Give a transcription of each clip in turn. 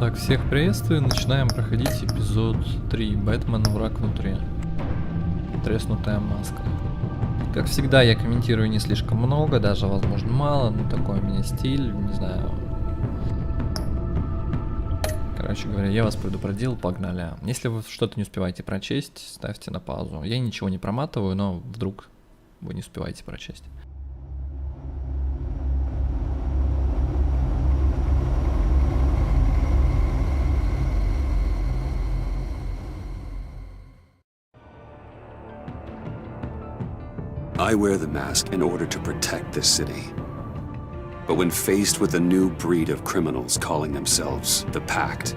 Так, всех приветствую. Начинаем проходить эпизод 3. Бэтмен, ВРАГ внутри. Треснутая маска. Как всегда, я комментирую не слишком много, даже, возможно, мало, но такой у меня стиль, не знаю. Короче говоря, я вас предупредил, погнали. Если вы что-то не успеваете прочесть, ставьте на паузу. Я ничего не проматываю, но вдруг вы не успеваете прочесть. I wear the mask in order to protect this city. But when faced with a new breed of criminals calling themselves the Pact,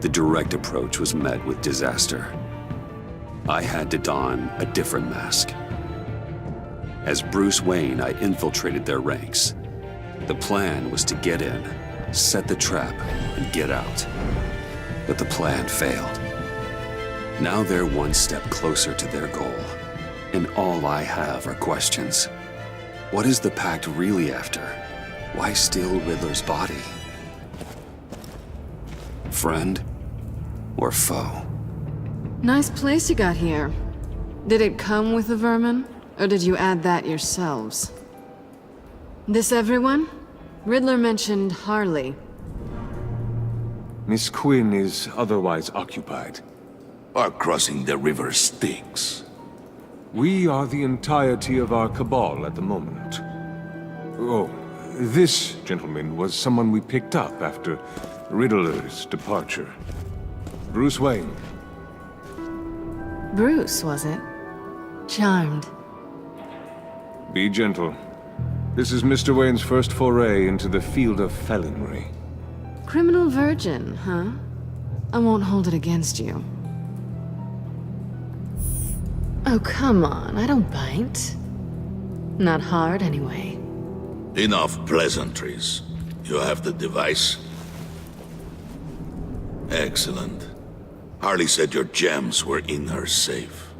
the direct approach was met with disaster. I had to don a different mask. As Bruce Wayne, I infiltrated their ranks. The plan was to get in, set the trap, and get out. But the plan failed. Now they're one step closer to their goal. And all I have are questions. What is the Pact really after? Why steal Riddler's body? Friend or foe? Nice place you got here. Did it come with the vermin? Or did you add that yourselves? This everyone? Riddler mentioned Harley. Miss Quinn is otherwise occupied. Are crossing the river Styx. We are the entirety of our cabal at the moment. Oh, this gentleman was someone we picked up after Riddler's departure. Bruce Wayne. Bruce, was it? Charmed. Be gentle. This is Mr. Wayne's first foray into the field of felonry. Criminal virgin, huh? I won't hold it against you. Oh, come on, I don't bite. Not hard, anyway. Enough pleasantries. You have the device? Excellent. Harley said your gems were in her safe.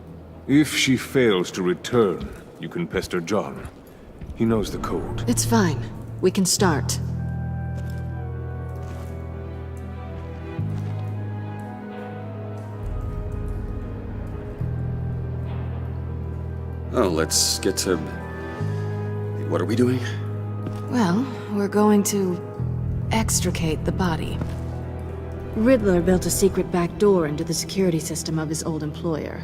If she fails to return, you can pester John. He knows the code. It's fine. We can start. Oh, let's get to... What are we doing? Well, we're going to extricate the body. Riddler built a secret back door into the security system of his old employer.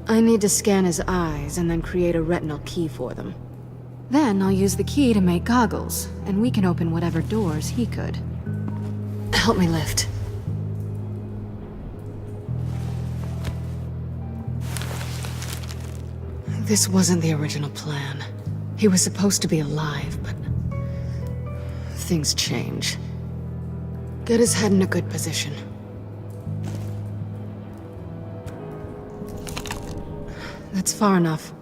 I need to scan his eyes and then create a retinal key for them. Then I'll use the key to make goggles, and we can open whatever doors he could. Help me lift. This wasn't the original plan. He was supposed to be alive, but things change. Get his head in a good position. That's far enough.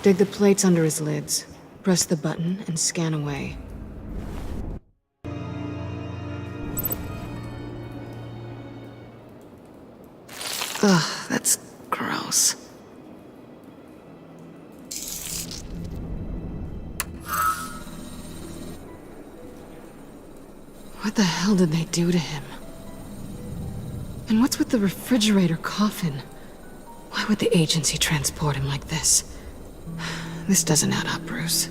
Dig the plates under his lids. Press the button and scan away. Ugh, that's gross. What the hell did they do to him? And what's with the refrigerator coffin? Why would the agency transport him like this? This doesn't add up, Bruce.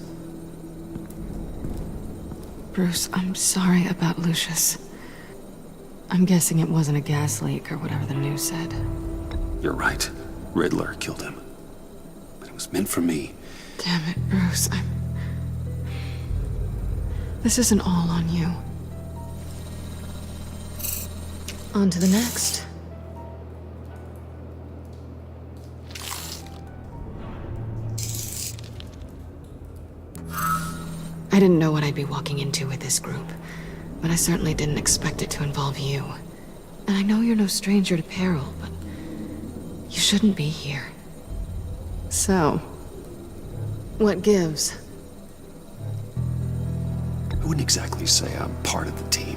Bruce, I'm sorry about Lucius. I'm guessing it wasn't a gas leak or whatever the news said. You're right. Riddler killed him. But it was meant for me. Damn it, Bruce, This isn't all on you. On to the next. I didn't know what I'd be walking into with this group, but I certainly didn't expect it to involve you. And I know you're no stranger to peril, but you shouldn't be here. So, what gives? I wouldn't exactly say I'm part of the team.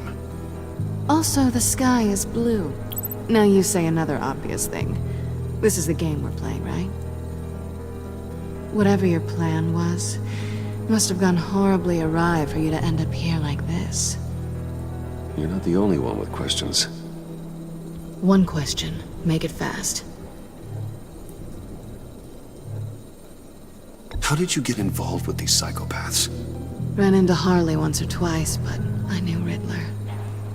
Also, the sky is blue. Now you say another obvious thing. This is the game we're playing, right? Whatever your plan was, must have gone horribly awry for you to end up here like this. You're not the only one with questions. One question. Make it fast. How did you get involved with these psychopaths? Ran into Harley once or twice, but I knew Riddler.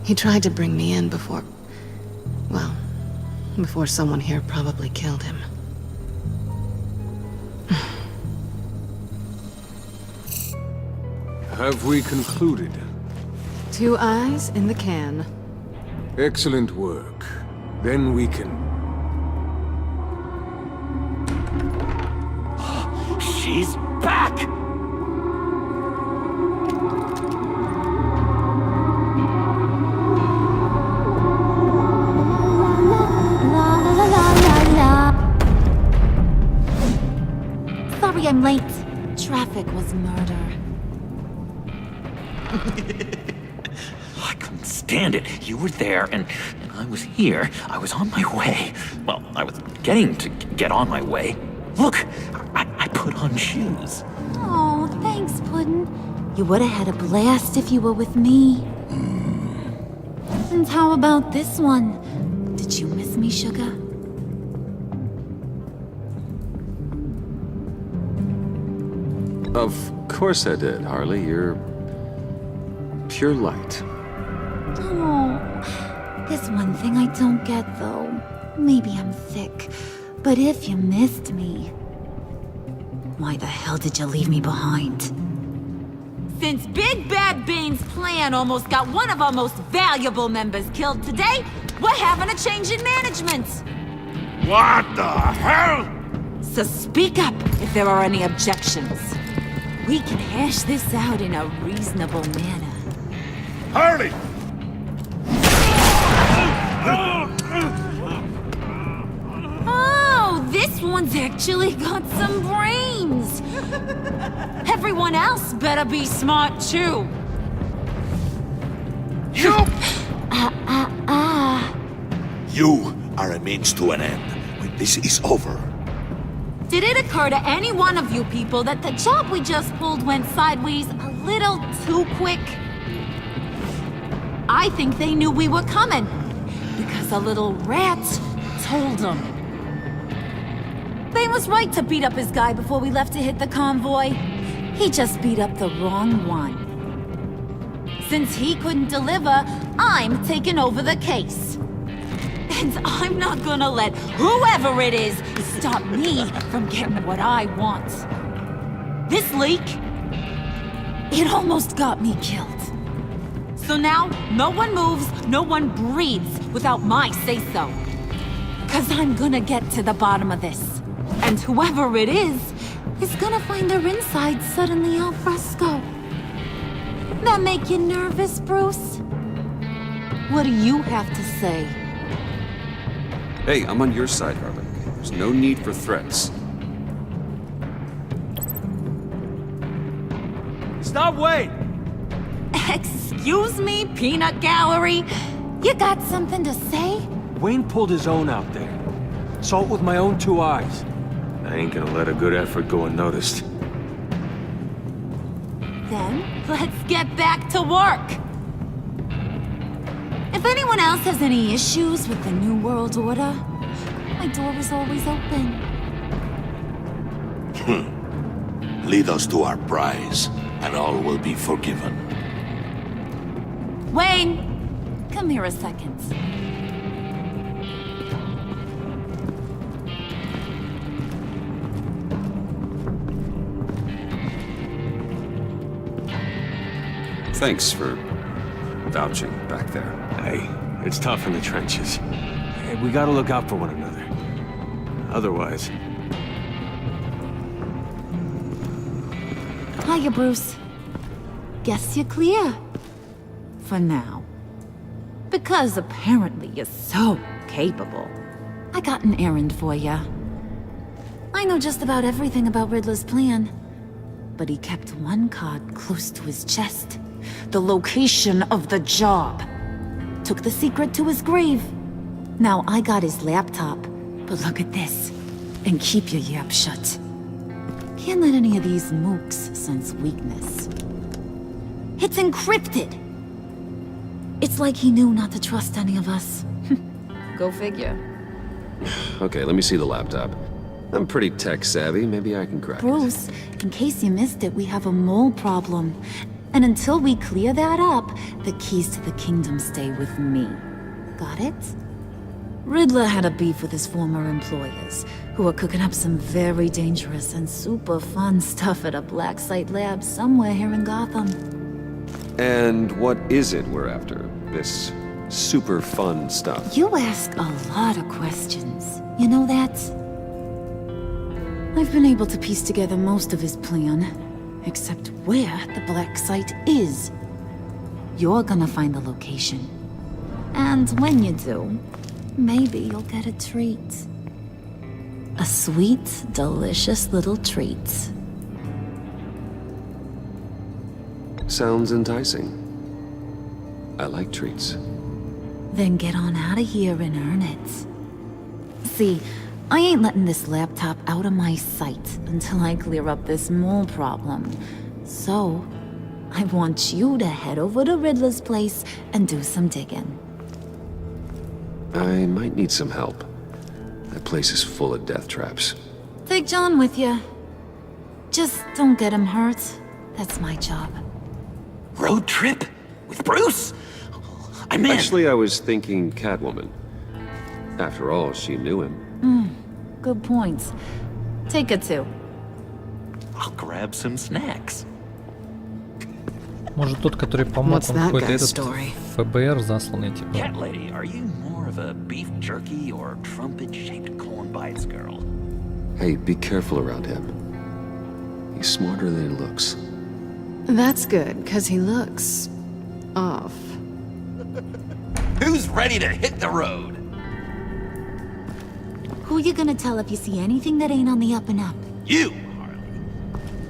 He tried to bring me in before... well, before someone here probably killed him. Have we concluded? 2 eyes in the can. Excellent work. Then we can... She's back! Sorry I'm late. Traffic was murder. I couldn't stand it. You were there, and I was here. I was on my way. Well, I was getting to get on my way. Look, I put on shoes. Oh, thanks, Puddin'. You would have had a blast if you were with me. And how about this one? Did you miss me, sugar? Of course I did, Harley. You're... pure light. Oh, there's one thing I don't get, though. Maybe I'm thick, but if you missed me, why the hell did you leave me behind? Since Big Bad Bane's plan almost got one of our most valuable members killed today, we're having a change in management. What the hell? So speak up if there are any objections. We can hash this out in a reasonable manner. Harley! Oh, this one's actually got some brains. Everyone else better be smart too. You! You are a means to an end. When this is over, Did it occur to any one of you people that the job we just pulled went sideways a little too quick? I think they knew we were coming, because a little rat told them. Bane was right to beat up his guy before we left to hit the convoy. He just beat up the wrong one. Since he couldn't deliver, I'm taking over the case. And I'm not gonna let whoever it is stop me from getting what I want. This leak, it almost got me killed. So now, no one moves, no one breathes without my say-so. 'Cause I'm gonna get to the bottom of this. And whoever it is gonna find their inside suddenly al fresco. That make you nervous, Bruce? What do you have to say? Hey, I'm on your side, Harley. There's no need for threats. Stop, wait! Excuse me, peanut gallery? You got something to say? Wayne pulled his own out there. Saw it with my own 2 eyes. I ain't gonna let a good effort go unnoticed. Then, let's get back to work. If anyone else has any issues with the New World Order, my door is always open. lead us to our prize, and all will be forgiven. Wayne, come here a second. Thanks for vouching back there. Hey, it's tough in the trenches. Hey, we gotta look out for one another. Otherwise... Hiya, Bruce. Guess you're clear. For now. Because apparently you're so capable. I got an errand for ya. I know just about everything about Riddler's plan. But he kept one card close to his chest. The location of the job. Took the secret to his grave. Now I got his laptop. But look at this. And keep your yap shut. Can't let any of these mooks sense weakness. It's encrypted. It's like he knew not to trust any of us. Go figure. Okay, let me see the laptop. I'm pretty tech savvy. Maybe I can crack it. Bruce, in case you missed it, we have a mole problem. And until we clear that up, the keys to the kingdom stay with me. Got it? Riddler had a beef with his former employers, who were cooking up some very dangerous and super fun stuff at a black site lab somewhere here in Gotham. And what is it we're after? This super fun stuff? You ask a lot of questions. You know that? I've been able to piece together most of his plan, except where the black site is. You're gonna find the location. And when you do, maybe you'll get a treat. A sweet, delicious little treat. Sounds enticing. I like treats. Then get on out of here and earn it. See, I ain't letting this laptop out of my sight until I clear up this mole problem. So, I want you to head over to Riddler's place and do some digging. I might need some help. That place is full of death traps. Take John with you. Just don't get him hurt. That's my job. Road trip? With Bruce? I'm in. Actually, I was thinking Catwoman. After all, she knew him. Good point. Take it too. I'll grab some snacks. Может, тот, который помог, What's он that какой-то guy's этот story? ФБР засланный, типа. Cat lady, are you more of a beef jerky or trumpet-shaped corn bites girl? Hey, be careful around him. He's smarter than he looks. That's good, because he looks off. Who's ready to hit the road? Who you gonna tell if you see anything that ain't on the up and up? You, Harley.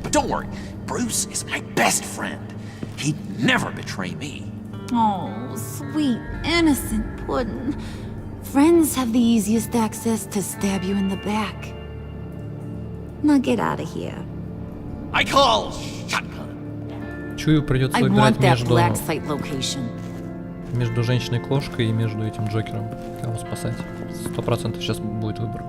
But don't worry, Bruce is my best friend. He'd never betray me. Oh, sweet, innocent puddin'. Friends have the easiest access to stab you in the back. Now get out of here. I call shotgun. Чую, придется I выбирать want that между black site location. женщиной-кошкой и между этим Джокером. Кого спасать? 100% сейчас будет выбор.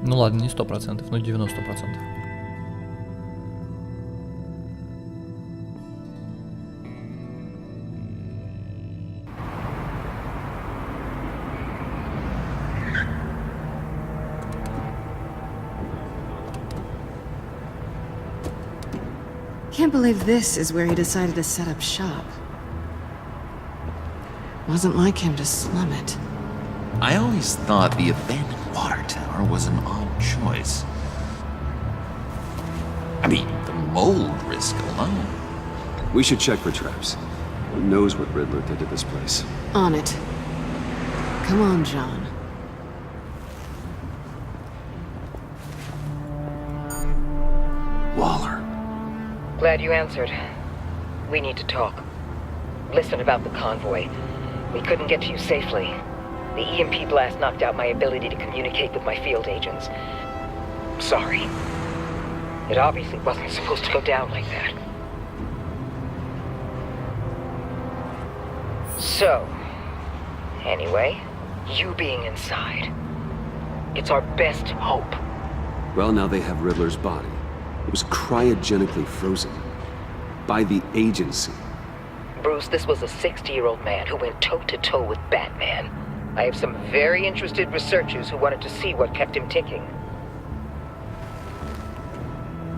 Ну ладно, не 100%, но 90%. Can't believe this is where he decided to set up shop. Wasn't like him to slum it. I always thought the abandoned water tower was an odd choice. I mean, the mold risk alone. We should check for traps. Who knows what Riddler did to this place? On it. Come on, John. Waller. Glad you answered. We need to talk. Listen about the convoy. We couldn't get to you safely. The EMP blast knocked out my ability to communicate with my field agents. Sorry. It obviously wasn't supposed to go down like that. So, anyway, you being inside, it's our best hope. Well, now they have Riddler's body. It was cryogenically frozen. By the agency. Bruce, this was a 60-year-old man who went toe-to-toe with Batman. I have some very interested researchers who wanted to see what kept him ticking.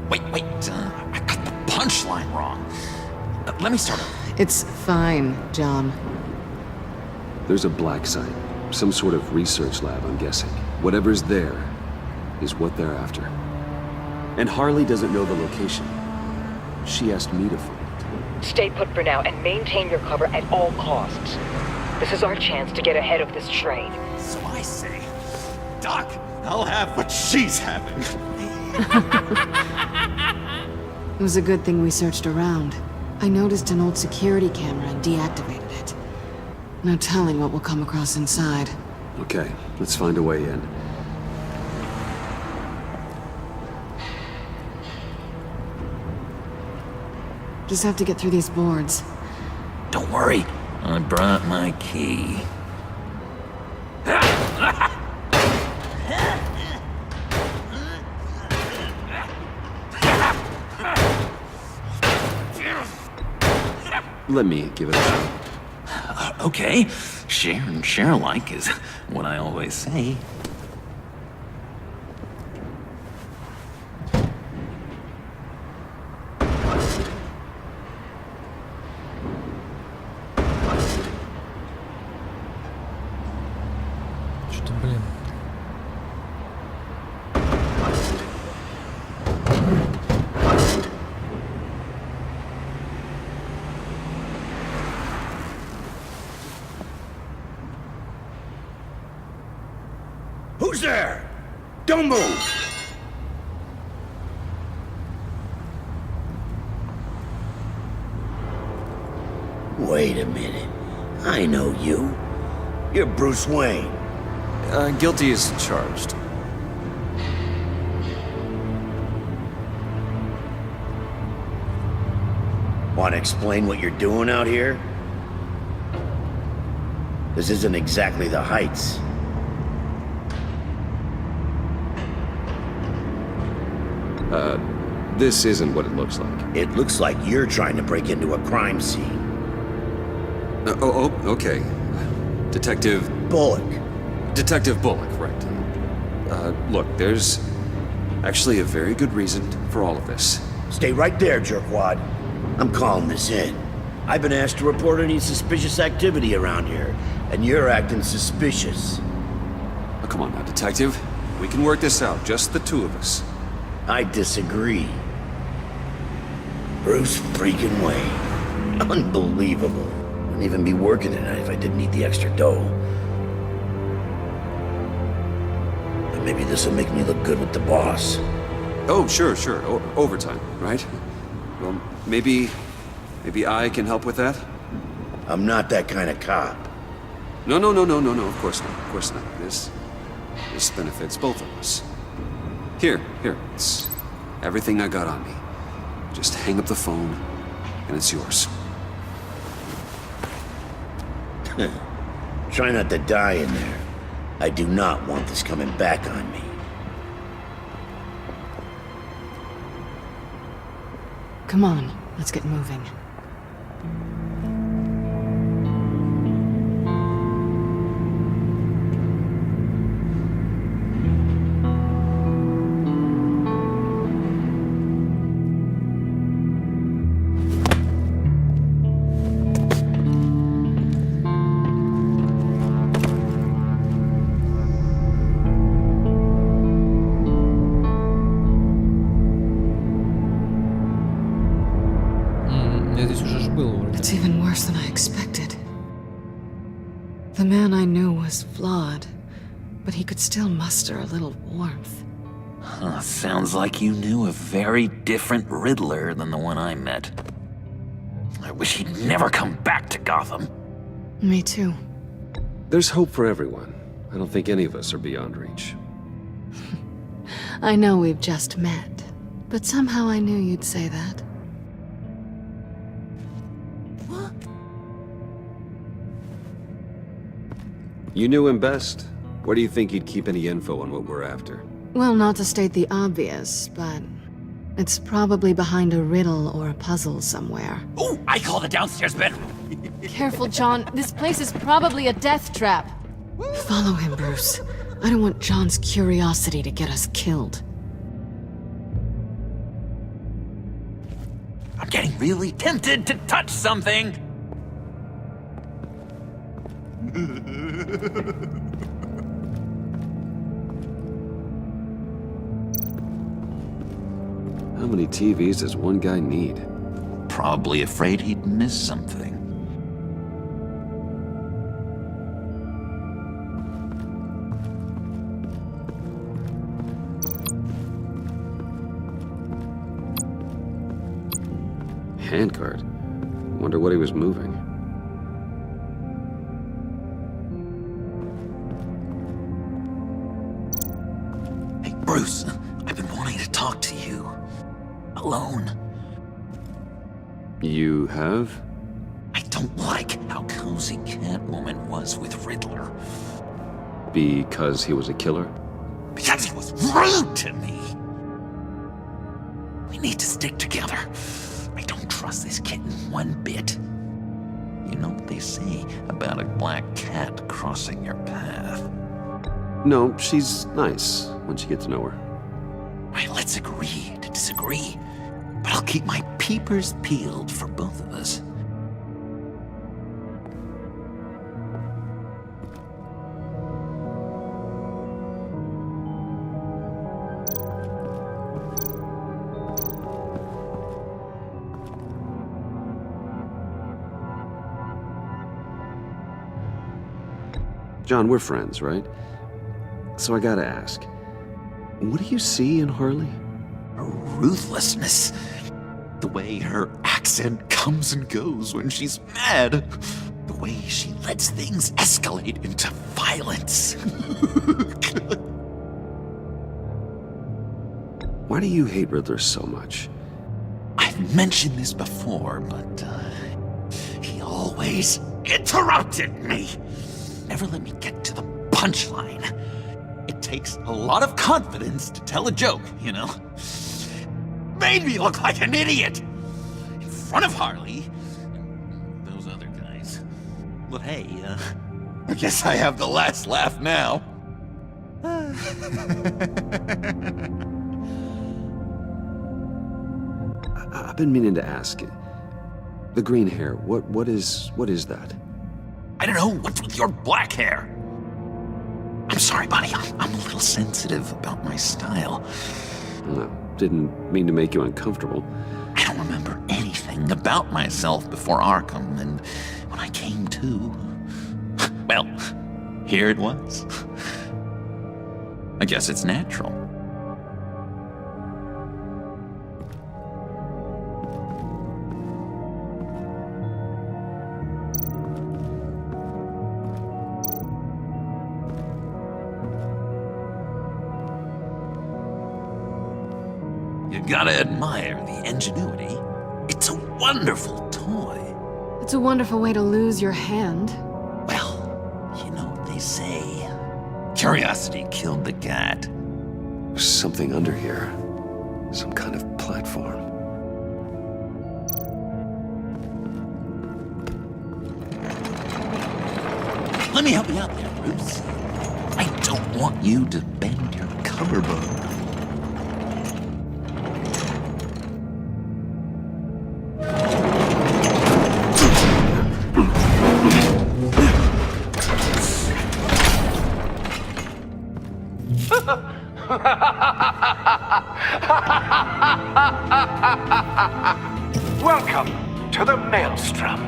Wait, I got the punchline wrong. Let me start over. It's fine, John. There's a black site. Some sort of research lab, I'm guessing. Whatever's there is what they're after. And Harley doesn't know the location. She asked me to find it. Stay put for now and maintain your cover at all costs. This is our chance to get ahead of this train. So I say, Doc, I'll have what she's having. It was a good thing we searched around. I noticed an old security camera and deactivated it. No telling what we'll come across inside. Okay, let's find a way in. Just have to get through these boards. Don't worry, I brought my key. Let me give it a shot. Okay, share and share alike is what I always say. Что-то, блин. Who's there? Don't move! Wait a minute. I know you. You're Bruce Wayne. Guilty as charged. Want to explain what you're doing out here? This isn't exactly the Heights. This isn't what it looks like. It looks like you're trying to break into a crime scene. Okay. Detective Bullock. Bullock, right. Look, there's actually a very good reason for all of this. Stay right there, jerkwad. I'm calling this in. I've been asked to report any suspicious activity around here, and you're acting suspicious. Oh, come on now, Detective. We can work this out, just the two of us. I disagree. Bruce freaking Wayne. Unbelievable. Wouldn't even be working tonight if I didn't need the extra dough. And maybe this will make me look good with the boss. Oh, sure. Overtime, right? Well, maybe I can help with that? I'm not that kind of cop. No, of course not. This benefits both of us. Here, it's everything I got on me. Just hang up the phone, and it's yours. Try not to die in there. I do not want this coming back on me. Come on, let's get moving. Я здесь уже ж был вроде. It's even worse than I expected. The man I knew was flawed, but he could still muster a little warmth. Sounds like you knew a very different Riddler than the one I met. I wish he'd never come back to Gotham. Me too. There's hope for everyone. I don't think any of us are beyond reach. I know we've just met, but somehow I knew you'd say that. You knew him best. Where do you think he'd keep any info on what we're after? Well, not to state the obvious, but it's probably behind a riddle or a puzzle somewhere. Oh, I call the downstairs bedroom. Careful, John. This place is probably a death trap. Follow him, Bruce. I don't want John's curiosity to get us killed. I'm getting really tempted to touch something. How many TVs does one guy need? Probably afraid he'd miss something. Handcart. Wonder what he was moving. Hey, Bruce, I've been wanting to talk to you. Alone. You have? I don't like how cozy Catwoman was with Riddler. Because he was a killer? Because he was rude to me. We need to stick together. I don't trust this kitten one bit. You know what they say about a black cat crossing your path? No, she's nice once you get to know her. Right, let's agree to disagree. But I'll keep my peepers peeled for both of us. John, we're friends, right? So I gotta ask, what do you see in Harley? Her ruthlessness. The way her accent comes and goes when she's mad. The way she lets things escalate into violence. Why do you hate Riddler so much? I've mentioned this before, but he always interrupted me. Never let me get to the punchline. It takes a lot of confidence to tell a joke, you know? Made me look like an idiot in front of Harley and those other guys. But hey, I guess I have the last laugh now. I've been meaning to ask. The green hair, what is that? I don't know, what's with your black hair? I'm sorry, buddy, I'm a little sensitive about my style. No, didn't mean to make you uncomfortable. I don't remember anything about myself before Arkham, and when I came to, well, here it was. I guess it's natural. You gotta admire the ingenuity. It's a wonderful toy. It's a wonderful way to lose your hand. Well, you know what they say. Curiosity killed the cat. There's something under here. Some kind of platform. Let me help you out there, Bruce. I don't want you to bend your collarbone. Welcome to the Maelstrom.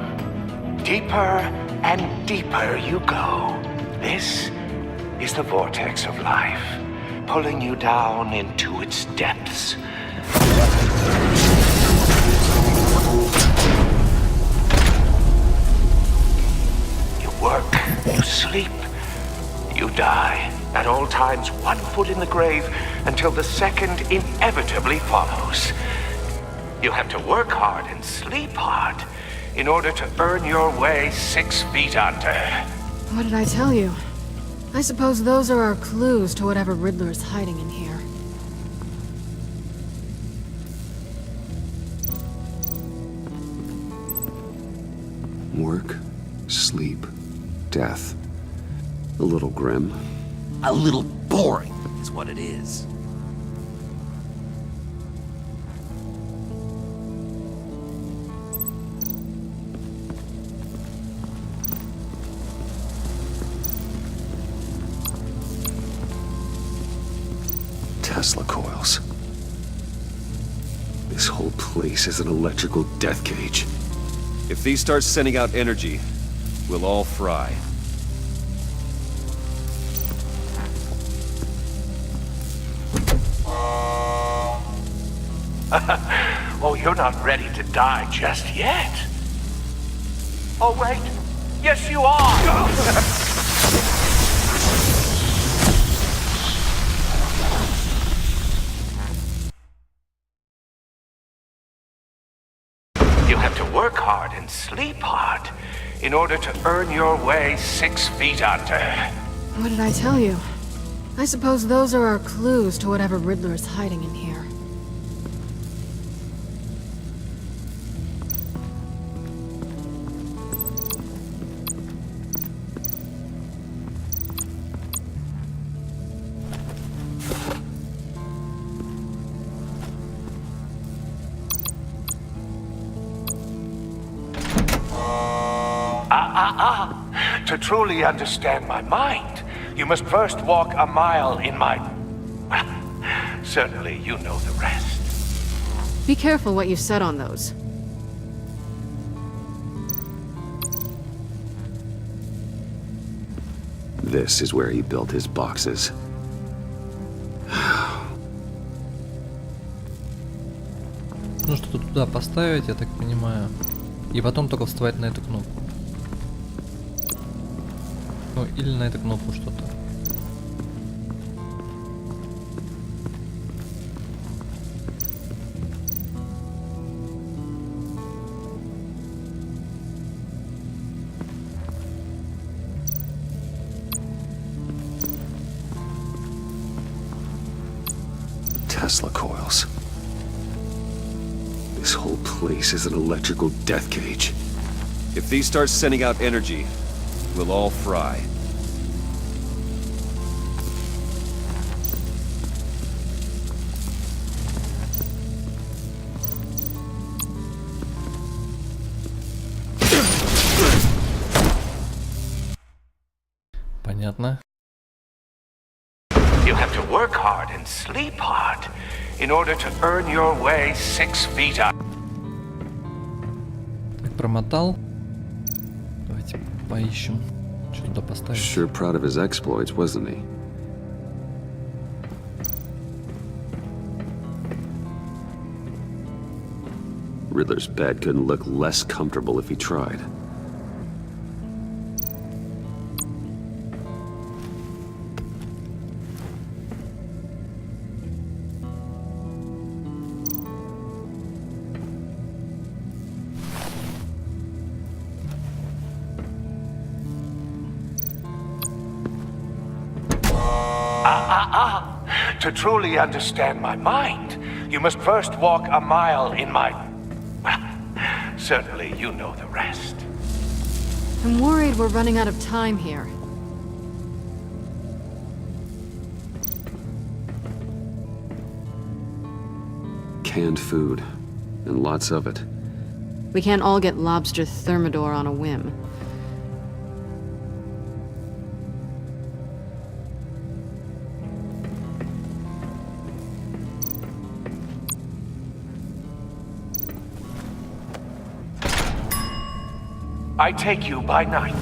Deeper and deeper you go. This is the vortex of life, pulling you down into its depths. You work, you sleep, you die. At all times, 1 foot in the grave until the second inevitably follows. You have to work hard and sleep hard in order to earn your way 6 feet under. What did I tell you? I suppose those are our clues to whatever Riddler is hiding in here. Work, sleep, death. A little grim. A little boring is what it is. Tesla coils. This whole place is an electrical death cage. If these start sending out energy, we'll all fry. Oh, you're not ready to die just yet. Oh, wait. Yes, you are! You have to sleep hard in order to earn your way 6 feet under. What did I tell you? I suppose those are our clues to whatever Riddler is hiding in here. To truly understand my mind, you must first walk a mile in my... Well, certainly you know the rest. Be careful what you said on those. This is where he built his boxes. Ну что-то туда поставить, я так понимаю. И потом только вставать на эту кнопку. Ну, или на эту кнопку что-то. Tesla coils. This whole place is an electrical death cage. If these start sending out energy, we'll all fry. Понятно. You have to work hard and sleep hard in order to earn your way 6 feet up. Так, промотал. Давайте поищем, что туда поставить. Sure proud of his exploits, wasn't he? Riddler's bed couldn't look less comfortable if he tried. To truly understand my mind, you must first walk a mile in my... Well, certainly you know the rest. I'm worried we're running out of time here. Canned food, and lots of it. We can't all get lobster thermidor on a whim. I take you by night,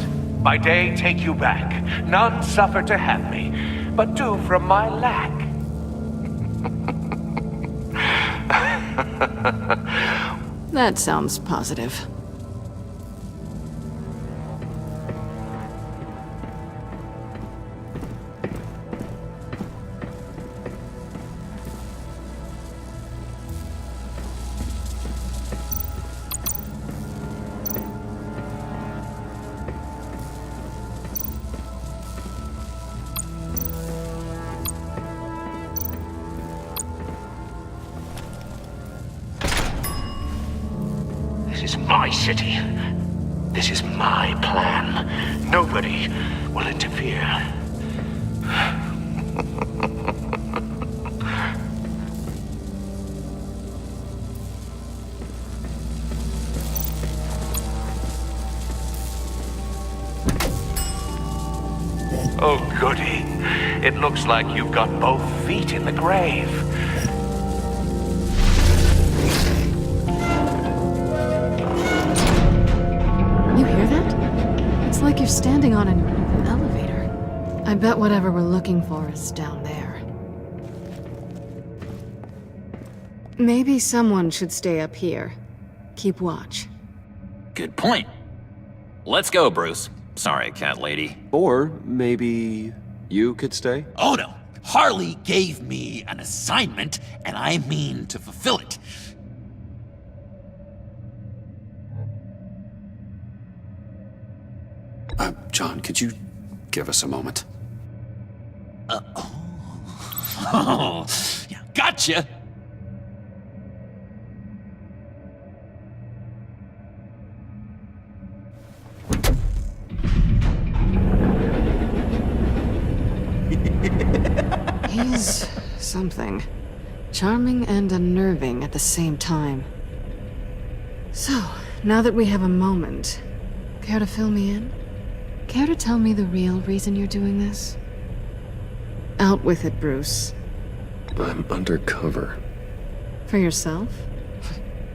by day take you back. None suffer to have me, but do from my lack. That sounds positive. This is my city. This is my plan. Nobody will interfere. Oh, goody. It looks like you've got both feet in the grave. You hear that? It's like you're standing on an elevator. I bet whatever we're looking for is down there. Maybe someone should stay up here. Keep watch. Good point. Let's go, Bruce. Sorry, cat lady. Or maybe you could stay? Oh no. Harley gave me an assignment, and I mean to fulfill it. John, could you give us a moment? Oh, yeah, gotcha! He's something. Charming and unnerving at the same time. So, now that we have a moment, care to fill me in? Care to tell me the real reason you're doing this? Out with it, Bruce. I'm undercover. For yourself?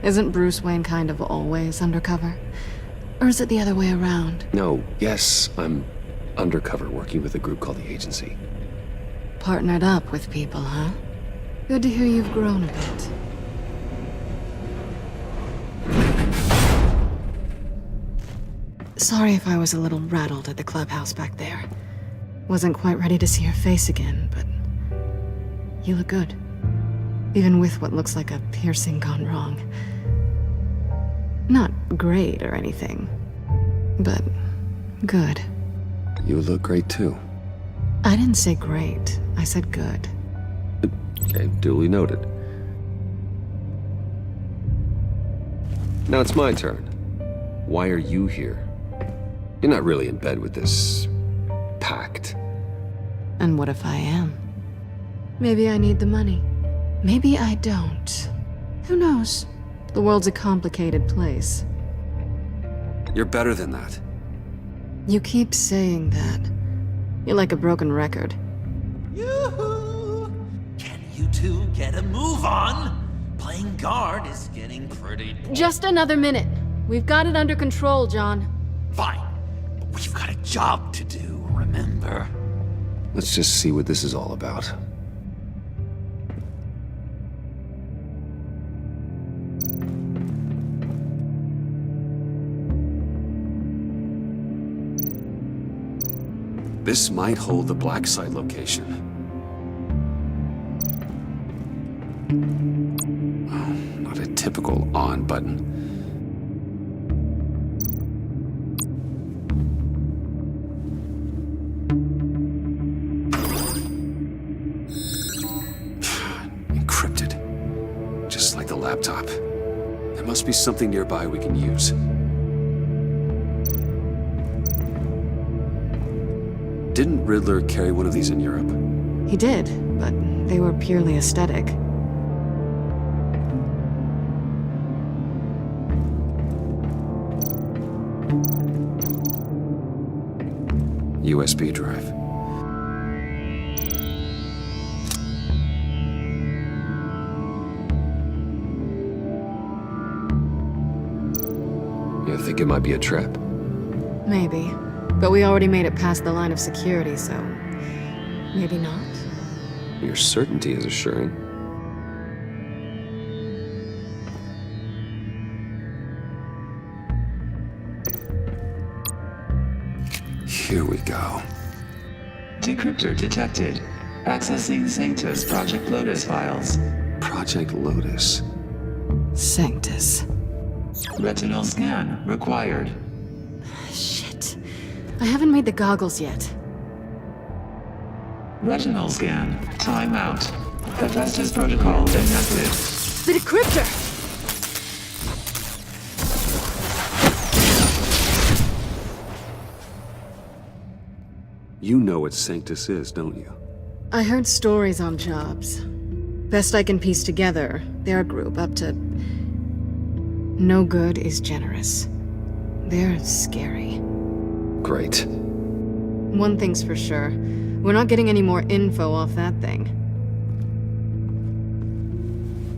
Isn't Bruce Wayne kind of always undercover? Or is it the other way around? No, yes, I'm undercover working with a group called the Agency. Partnered up with people, huh? Good to hear you've grown a bit. Sorry if I was a little rattled at the clubhouse back there. Wasn't quite ready to see your face again, but you look good. Even with what looks like a piercing gone wrong. Not great or anything, but good. You look great too. I didn't say great, I said good. Okay, duly noted. Now it's my turn. Why are you here? You're not really in bed with this pact. And what if I am? Maybe I need the money. Maybe I don't. Who knows? The world's a complicated place. You're better than that. You keep saying that. You're like a broken record. Yoo-hoo! Can you two get a move on? Playing guard is getting pretty... Just another minute. We've got it under control, John. Fine. But we've got a job to do, remember? Let's just see what this is all about. This might hold the black site location. Well, not a typical on button. Encrypted. Just like the laptop. There must be something nearby we can use. Didn't Riddler carry one of these in Europe? He did, but they were purely aesthetic. USB drive. You think it might be a trap? Maybe. But we already made it past the line of security, so... maybe not? Your certainty is assuring. Here we go. Decryptor detected. Accessing Sanctus Project Lotus files. Project Lotus. Sanctus. Retinal scan required. Shit. I haven't made the goggles yet. Retinal scan. Timeout. Hephaestus protocol enacted. The decryptor! You know what Sanctus is, don't you? I heard stories on jobs. Best I can piece together, they're a group up to... no good is generous. They're scary. Great. One thing's for sure. We're not getting any more info off that thing.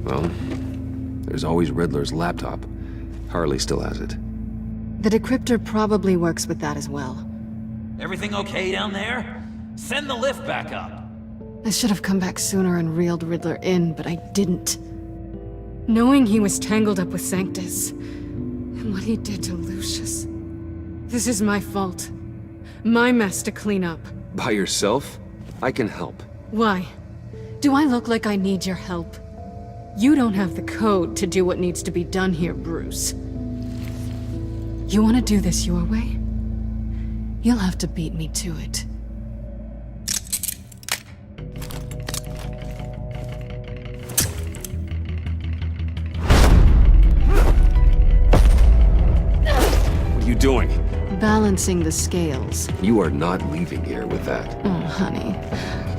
Well, there's always Riddler's laptop. Harley still has it. The decryptor probably works with that as well. Everything okay down there? Send the lift back up. I should have come back sooner and reeled Riddler in, but I didn't. Knowing he was tangled up with Sanctus, and what he did to Lucius. This is my fault. My mess to clean up. By yourself? I can help. Why? Do I look like I need your help? You don't have the code to do what needs to be done here, Bruce. You want to do this your way? You'll have to beat me to it. What are you doing? Balancing the scales. You are not leaving here with that. Oh, honey.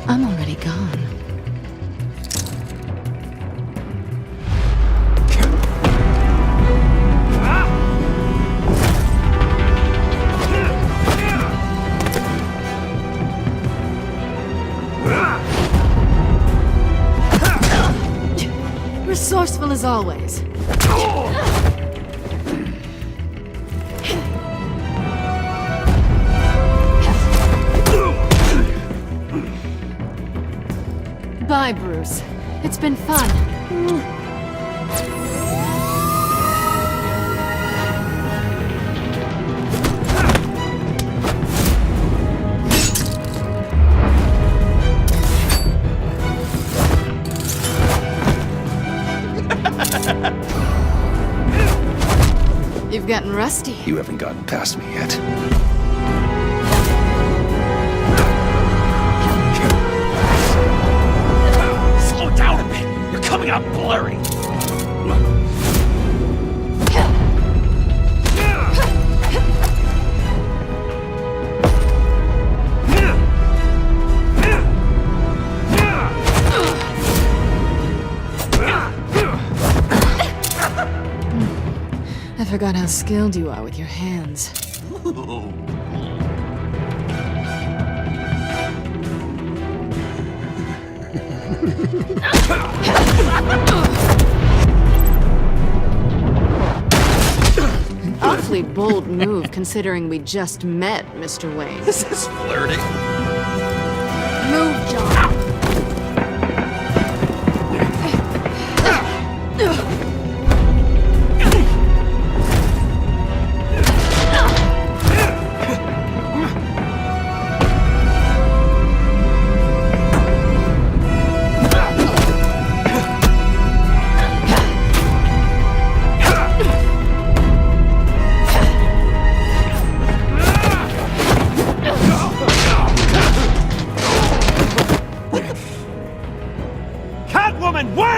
I'm already gone. Resourceful as always. Bye, Bruce. It's been fun. You've gotten rusty. You haven't gotten past me yet. Slow down a bit. You're coming out blurry. I forgot how skilled you are with your hands. Awfully bold move, considering we just met, Mr. Wayne. This is flirting. Move, John.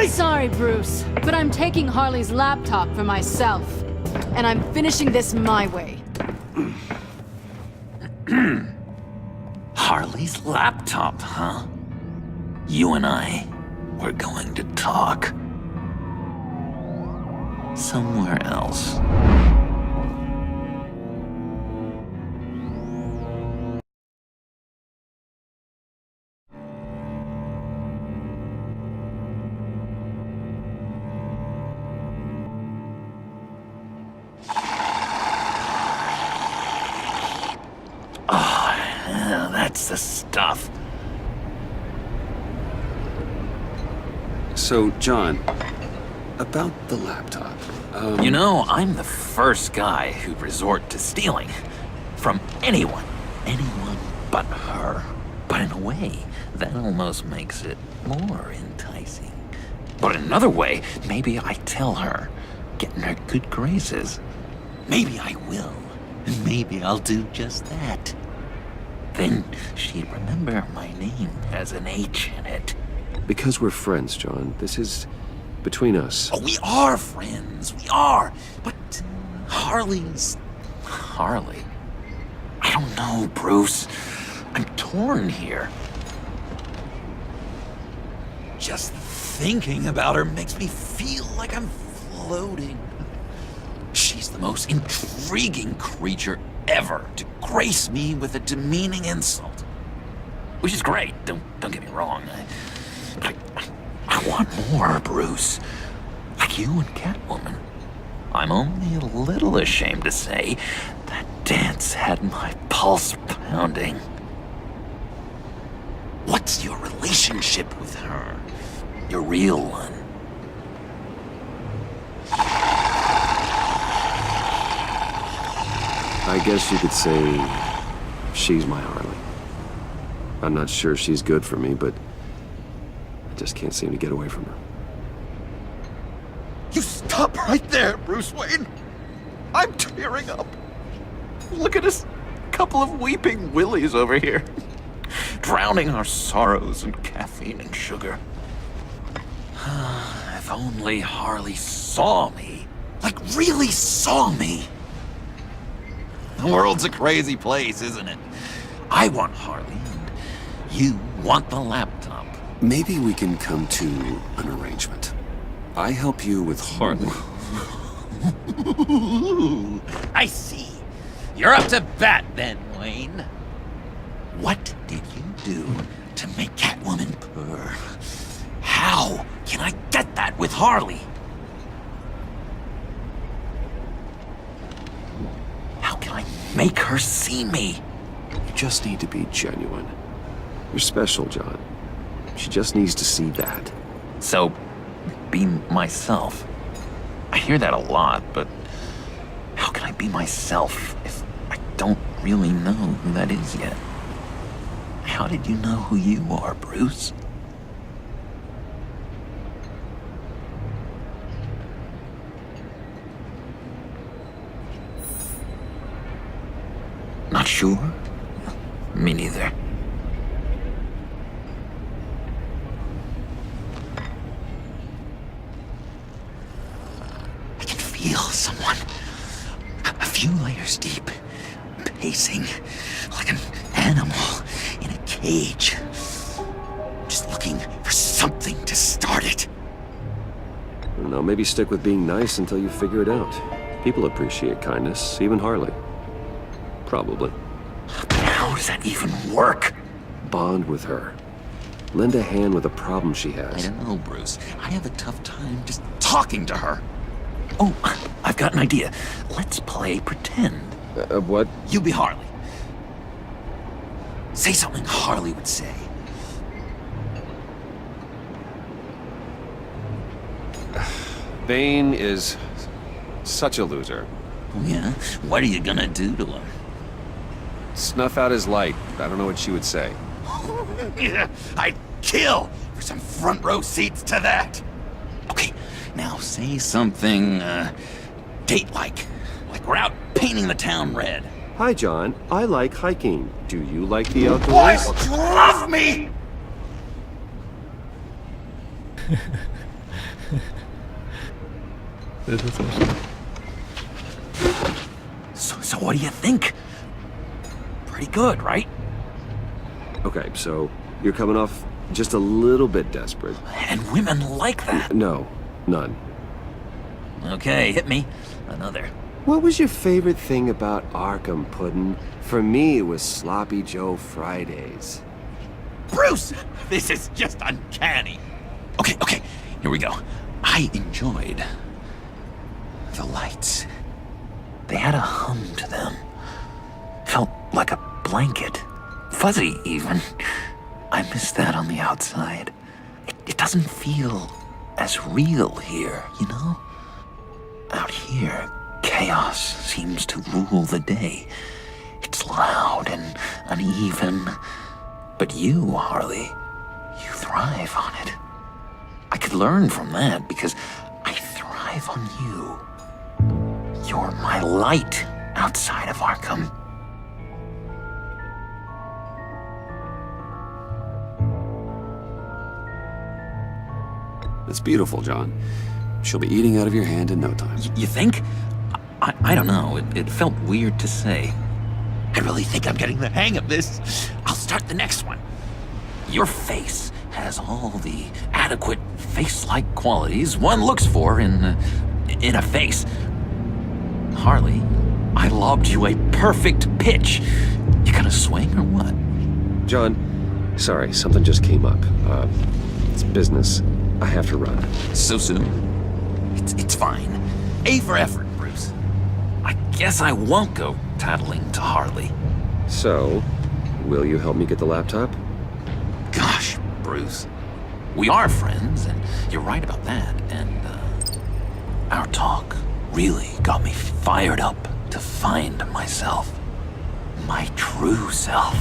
Sorry, Bruce, but I'm taking Harley's laptop for myself. And I'm finishing this my way. Harley's laptop, huh? You and I, we're going to talk. Somewhere else. That's the stuff. So, John, about the laptop. You know, I'm the first guy who'd resort to stealing. From anyone. Anyone but her. But in a way, that almost makes it more enticing. But in another way, maybe I tell her, get in her good graces. Maybe I will. And maybe I'll do just that. Then she'd remember my name has an H in it. Because we're friends, John. This is between us. Oh, we are friends. We are. But Harley's... Harley? I don't know, Bruce. I'm torn here. Just thinking about her makes me feel like I'm floating. She's the most intriguing creature ever to grace me with a demeaning insult. Which is great, don't get me wrong. I want more, Bruce. Like you and Catwoman. I'm only a little ashamed to say that dance had my pulse pounding. What's your relationship with her? Your real one? I guess you could say she's my Harley. I'm not sure she's good for me, but I just can't seem to get away from her. You stop right there, Bruce Wayne. I'm tearing up. Look at us couple of weeping willies over here, drowning our sorrows in caffeine and sugar. If only Harley saw me. Like, really saw me. The world's a crazy place, isn't it? I want Harley, and you want the laptop. Maybe we can come to an arrangement. I help you with Harley. I see. You're up to bat then, Wayne. What did you do to make Catwoman purr? How can I get that with Harley? How can I make her see me? You just need to be genuine. You're special, John. She just needs to see that. So, be myself. I hear that a lot, but how can I be myself if I don't really know who that is yet? How did you know who you are, Bruce? Not sure? Me neither. I can feel someone a few layers deep, pacing like an animal in a cage, just looking for something to start it. I don't know, maybe stick with being nice until you figure it out. People appreciate kindness, even Harley. Probably. How does that even work? Bond with her. Lend a hand with a problem she has. I don't know, Bruce. I have a tough time just talking to her. Oh, I've got an idea. Let's play pretend. What? You be Harley. Say something Harley would say. Bane is such a loser. Yeah? What are you gonna do to him? Snuff out his light. I don't know what she would say. I'd kill for some front row seats to that. Okay, now say something, date-like. Like we're out painting the town red. Hi, John. I like hiking. Do you like the outdoors? Boy, love me! So what do you think? Pretty good, right? Okay, so you're coming off just a little bit desperate. And women like that. No, none. Okay, hit me. Another. What was your favorite thing about Arkham, Puddin'? For me, it was Sloppy Joe Fridays. Bruce! This is just uncanny. Okay, here we go. I enjoyed the lights. They had a hum to them. Felt like a blanket. Fuzzy, even. I miss that on the outside. It doesn't feel as real here, you know? Out here, chaos seems to rule the day. It's loud and uneven. But you, Harley, you thrive on it. I could learn from that because I thrive on you. You're my light outside of Arkham. It's beautiful, John. She'll be eating out of your hand in no time. You think? I don't know. It felt weird to say. I really think I'm getting the hang of this. I'll start the next one. Your face has all the adequate face-like qualities one looks for in a face. Harley, I lobbed you a perfect pitch. You gonna swing or what? John, sorry, something just came up. It's business. I have to run. So soon? It's fine. A for effort, Bruce. I guess I won't go tattling to Harley. So, will you help me get the laptop? Gosh, Bruce. We are friends, and you're right about that. And, our talk really got me fired up to find myself. My true self.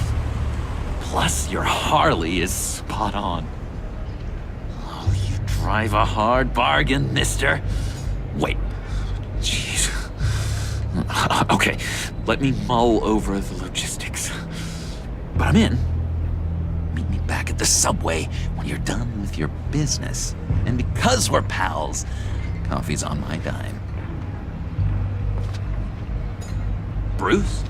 Plus, your Harley is spot on. Oh, you drive a hard bargain, mister. Wait. Jeez. Okay, Let me mull over the logistics. But I'm in. Meet me back at the subway when you're done with your business. And because we're pals, coffee's on my dime. Bruce?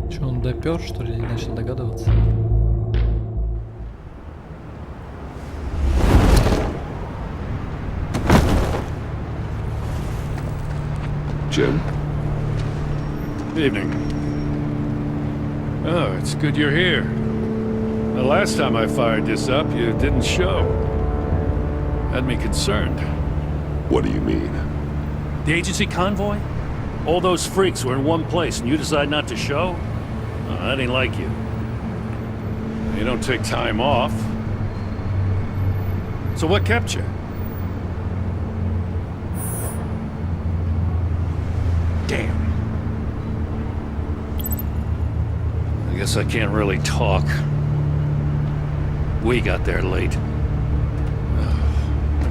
Че, он допер, что ли, и начал догадываться? Jim? Evening. Oh, it's good you're here. The last time I fired this up, you didn't show. Had me concerned. What do you mean? The agency convoy? All those freaks were in one place and you decide not to show? Oh, that ain't like you. You don't take time off. So what kept you? Damn. I guess I can't really talk. We got there late.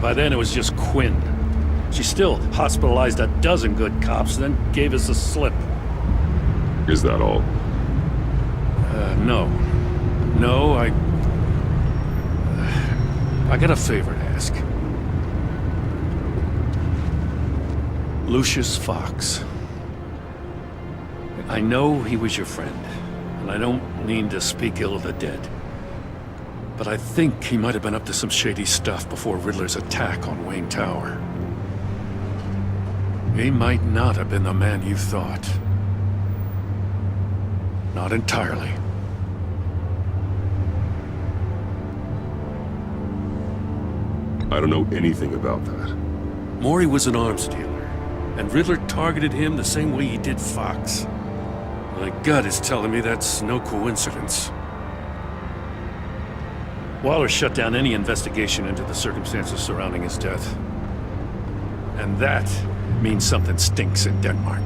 By then it was just Quinn. She still hospitalized a dozen good cops, then gave us a slip. Is that all? No. No, I got a favor to ask. Lucius Fox. I know he was your friend, and I don't mean to speak ill of the dead. But I think he might have been up to some shady stuff before Riddler's attack on Wayne Tower. He might not have been the man you thought. Not entirely. I don't know anything about that. Maury was an arms dealer, and Riddler targeted him the same way he did Fox. My gut is telling me that's no coincidence. Waller shut down any investigation into the circumstances surrounding his death. And that means something stinks in Denmark.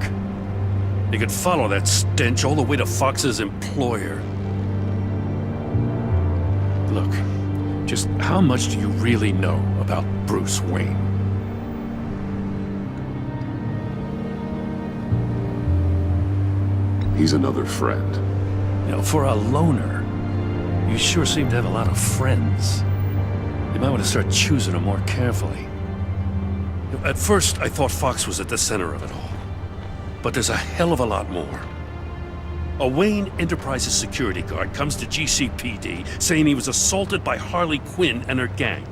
You could follow that stench all the way to Fox's employer. Look, just how much do you really know about Bruce Wayne? He's another friend. You know, for a loner, you sure seem to have a lot of friends. You might want to start choosing them more carefully. At first, I thought Fox was at the center of it all. But there's a hell of a lot more. A Wayne Enterprises security guard comes to GCPD saying he was assaulted by Harley Quinn and her gang.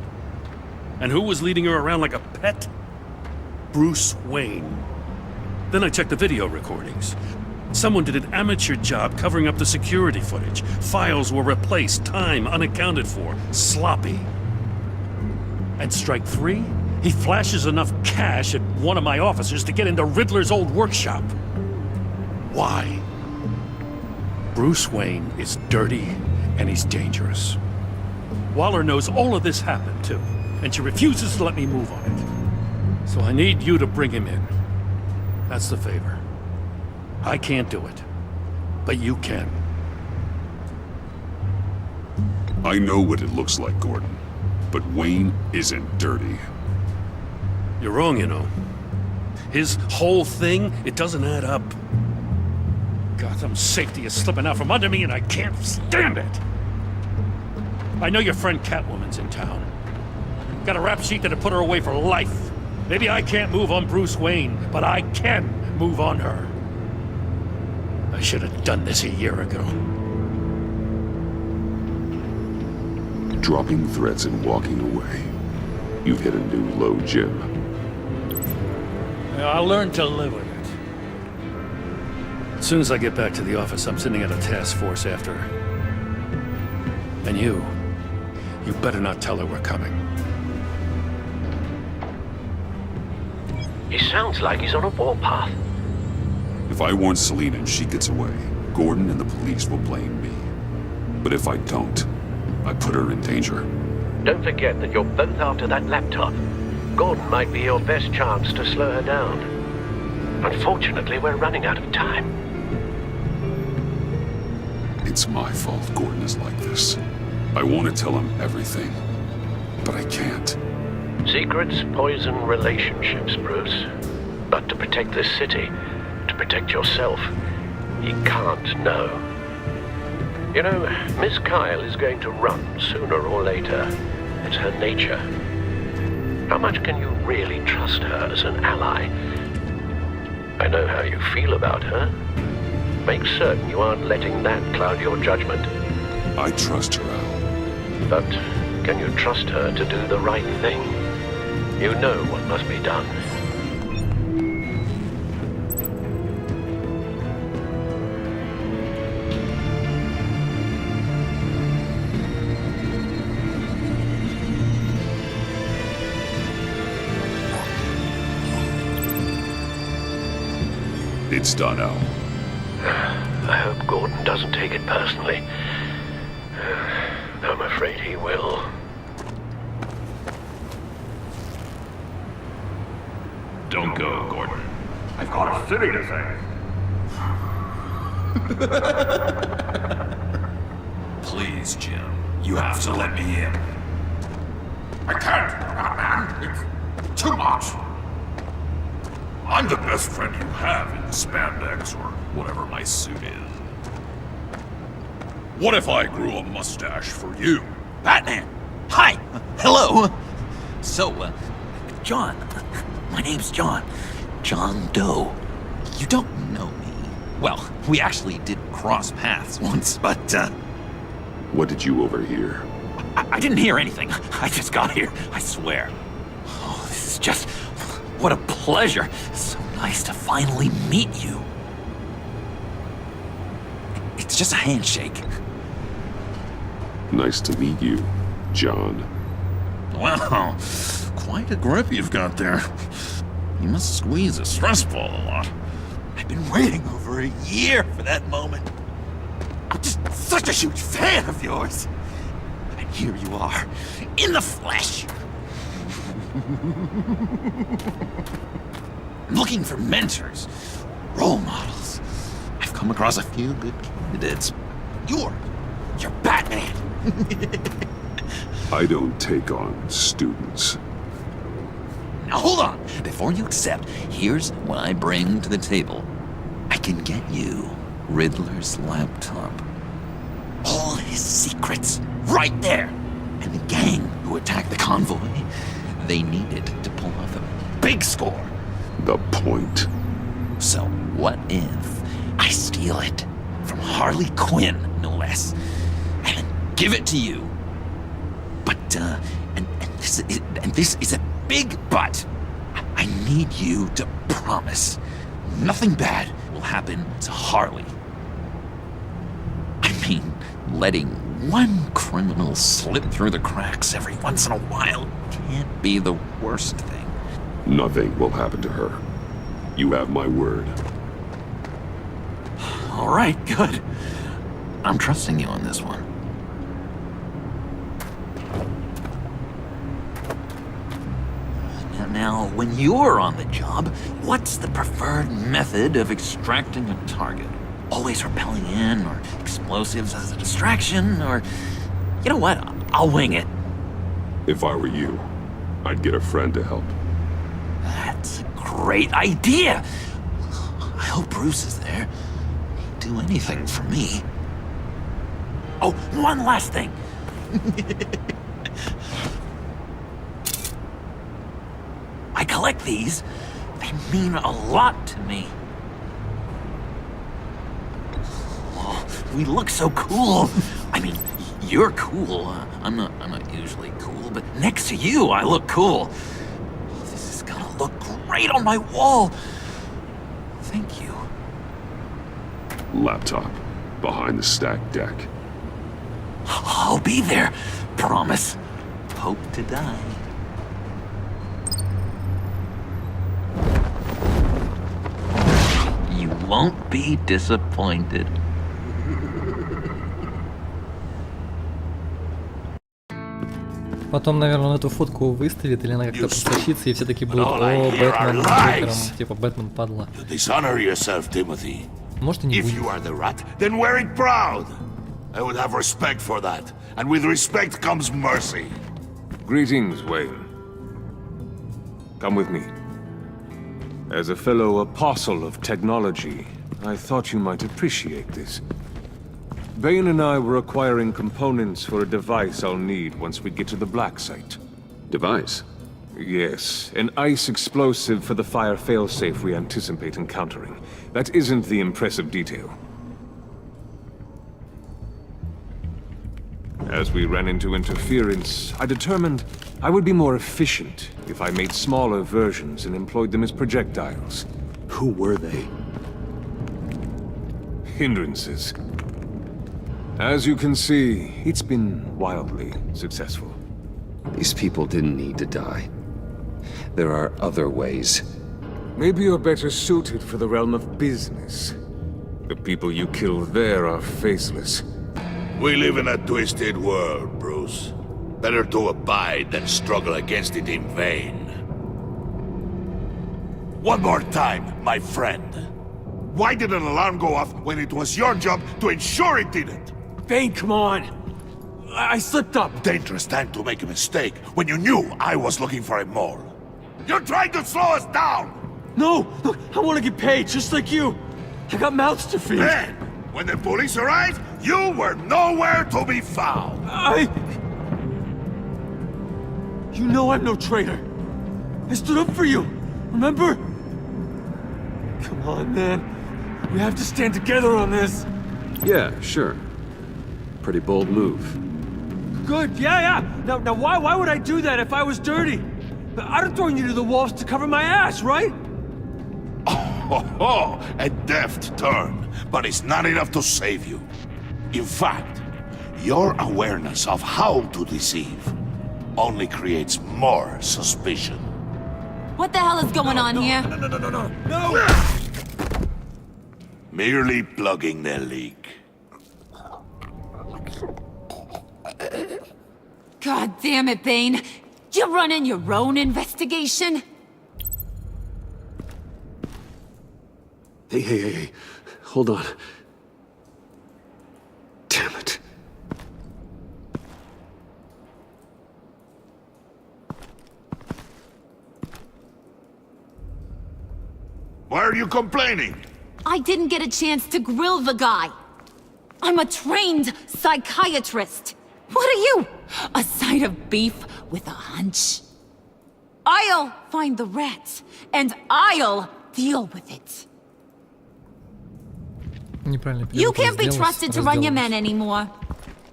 And who was leading her around like a pet? Bruce Wayne. Then I checked the video recordings. Someone did an amateur job covering up the security footage. Files were replaced, time unaccounted for, sloppy. And strike three? He flashes enough cash at one of my officers to get into Riddler's old workshop. Why? Bruce Wayne is dirty and he's dangerous. Waller knows all of this happened too, and she refuses to let me move on it. So I need you to bring him in. That's the favor. I can't do it, but you can. I know what it looks like, Gordon, but Wayne isn't dirty. You're wrong, you know. His whole thing, it doesn't add up. Gotham's safety is slipping out from under me and I can't stand it. I know your friend Catwoman's in town. Got a rap sheet that'd put her away for life. Maybe I can't move on Bruce Wayne, but I can move on her. I should have done this a year ago. Dropping threats and walking away. You've hit a new low, Jim. I'll learn to live with it. As soon as I get back to the office, I'm sending out a task force after her. And you better not tell her we're coming. He sounds like he's on a warpath. If I warn Selina and she gets away, Gordon and the police will blame me. But if I don't, I put her in danger. Don't forget that you're both after that laptop. Gordon might be your best chance to slow her down. Unfortunately, we're running out of time. It's my fault Gordon is like this. I want to tell him everything, but I can't. Secrets poison relationships, Bruce. But to protect this city, to protect yourself, he can't know. You know, Miss Kyle is going to run sooner or later. It's her nature. How much can you really trust her as an ally? I know how you feel about her. Make certain you aren't letting that cloud your judgment. I trust her, Al. But can you trust her to do the right thing? You know what must be done. It's done, Al. I hope Gordon doesn't take it personally. I'm afraid he will. Don't go, Gordon. I've got a city to save. Please, Jim. You have to let me in. I can't, man. It's too much. I'm the best friend you have in spandex or whatever my suit is. What if I grew a mustache for you? Batman! Hi! Hello! So, John. My name's John. John Doe. You don't know me. Well, we actually did cross paths once, but, What did you overhear? I didn't hear anything. I just got here, I swear. Oh, this is just... what a pleasure. So nice to finally meet you. It's just a handshake. Nice to meet you, John. Wow, quite a grip you've got there. You must squeeze a stress ball a lot. I've been waiting over a year for that moment. I'm just such a huge fan of yours. And here you are, in the flesh. I'm looking for mentors, role models. I've come across a few good candidates. You're Batman. I don't take on students. Now hold on. Before you accept, here's what I bring to the table. I can get you Riddler's laptop. All his secrets, right there. And the gang who attacked the convoy, they needed to pull off a big score. The point. So what if I steal it from Harley Quinn, no less, and then give it to you? But and this is a big but. I need you to promise nothing bad will happen to Harley. I mean, letting one criminal slip through the cracks every once in a while can't be the worst thing. Nothing will happen to her. You have my word. All right, good. I'm trusting you on this one. Now, when you're on the job, what's the preferred method of extracting a target? Always rappelling in, or explosives as a distraction, or... You know what? I'll wing it. If I were you, I'd get a friend to help. That's a great idea! I hope Bruce is there. He'd do anything for me. Oh, one last thing! I collect these. They mean a lot to me. Oh, we look so cool. I mean, you're cool. I'm not usually cool, but next to you, I look cool. This is gonna look great on my wall. Thank you. Laptop. Behind the stacked deck. I'll be there. Promise. Hope to die. You won't be disappointed. Потом, наверное, он эту фотку выставит или она как-то просочится, и все таки будут: о, Бэтмен Джокером, типа Бэтмен падла. Dishonor yourself, Timothy. Может и не If будет. you are the rat, then wear it proud. I would have respect for that. And with respect comes mercy. Greetings, Wayne. Come with me. As a fellow apostle of technology, I thought you might appreciate this. Bane and I were acquiring components for a device I'll need once we get to the Black Site. Device? Yes, an ice explosive for the fire failsafe we anticipate encountering. That isn't the impressive detail. As we ran into interference, I determined I would be more efficient if I made smaller versions and employed them as projectiles. Who were they? Hindrances. As you can see, it's been wildly successful. These people didn't need to die. There are other ways. Maybe you're better suited for the realm of business. The people you kill there are faceless. We live in a twisted world, Bruce. Better to abide than struggle against it in vain. One more time, my friend. Why did an alarm go off when it was your job to ensure it didn't? Bane, come on! I slipped up! Dangerous time to make a mistake when you knew I was looking for a mole. You're trying to slow us down! No! Look, I want to get paid, just like you! I got mouths to feed! Then, when the police arrived, you were nowhere to be found! You know I'm no traitor! I stood up for you, remember? Come on, man. We have to stand together on this! Yeah, sure. Pretty bold move. Good, yeah. Now why would I do that if I was dirty? I'd have thrown you to the wolves to cover my ass, right? Oh, a deft turn, but it's not enough to save you. In fact, your awareness of how to deceive only creates more suspicion. What the hell is going on here? No! Merely plugging the leak. God damn it, Bane. You're running your own investigation? Hey. Hold on. Damn it. Why are you complaining? I didn't get a chance to grill the guy. I'm a trained psychiatrist. What are you? A side of beef with a hunch? I'll find the rat, and I'll deal with it. You can't be trusted to run your men anymore.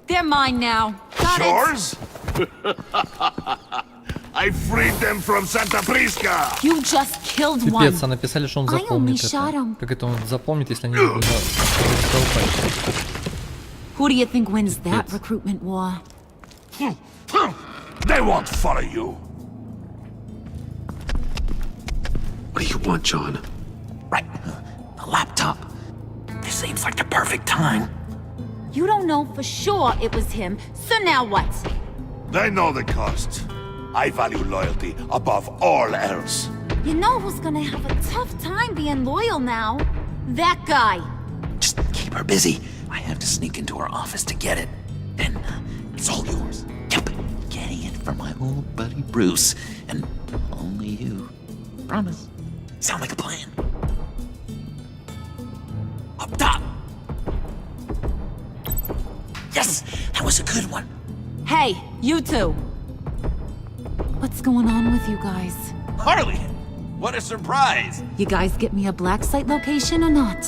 They're mine now. Got Yours? I freed them from Santa Prisca. You just killed one. Пипец, а написали, что он запомнит это. Как это он запомнит, если они будут толпать? Who do you think wins that recruitment war? They won't follow you. What do you want, John? Right. A laptop. This seems like the perfect time. You don't know for sure it was him, so now what? They know the cost. I value loyalty above all else. You know who's gonna have a tough time being loyal now? That guy. Just keep her busy. I have to sneak into her office to get it. Then it's all yours. Yep. Getting it from my old buddy Bruce. And only you. Promise. Sound like a plan. Up top. Yes, that was a good one. Hey, you two. What's going on with you guys? Harley, what a surprise. You guys get me a black site location or not?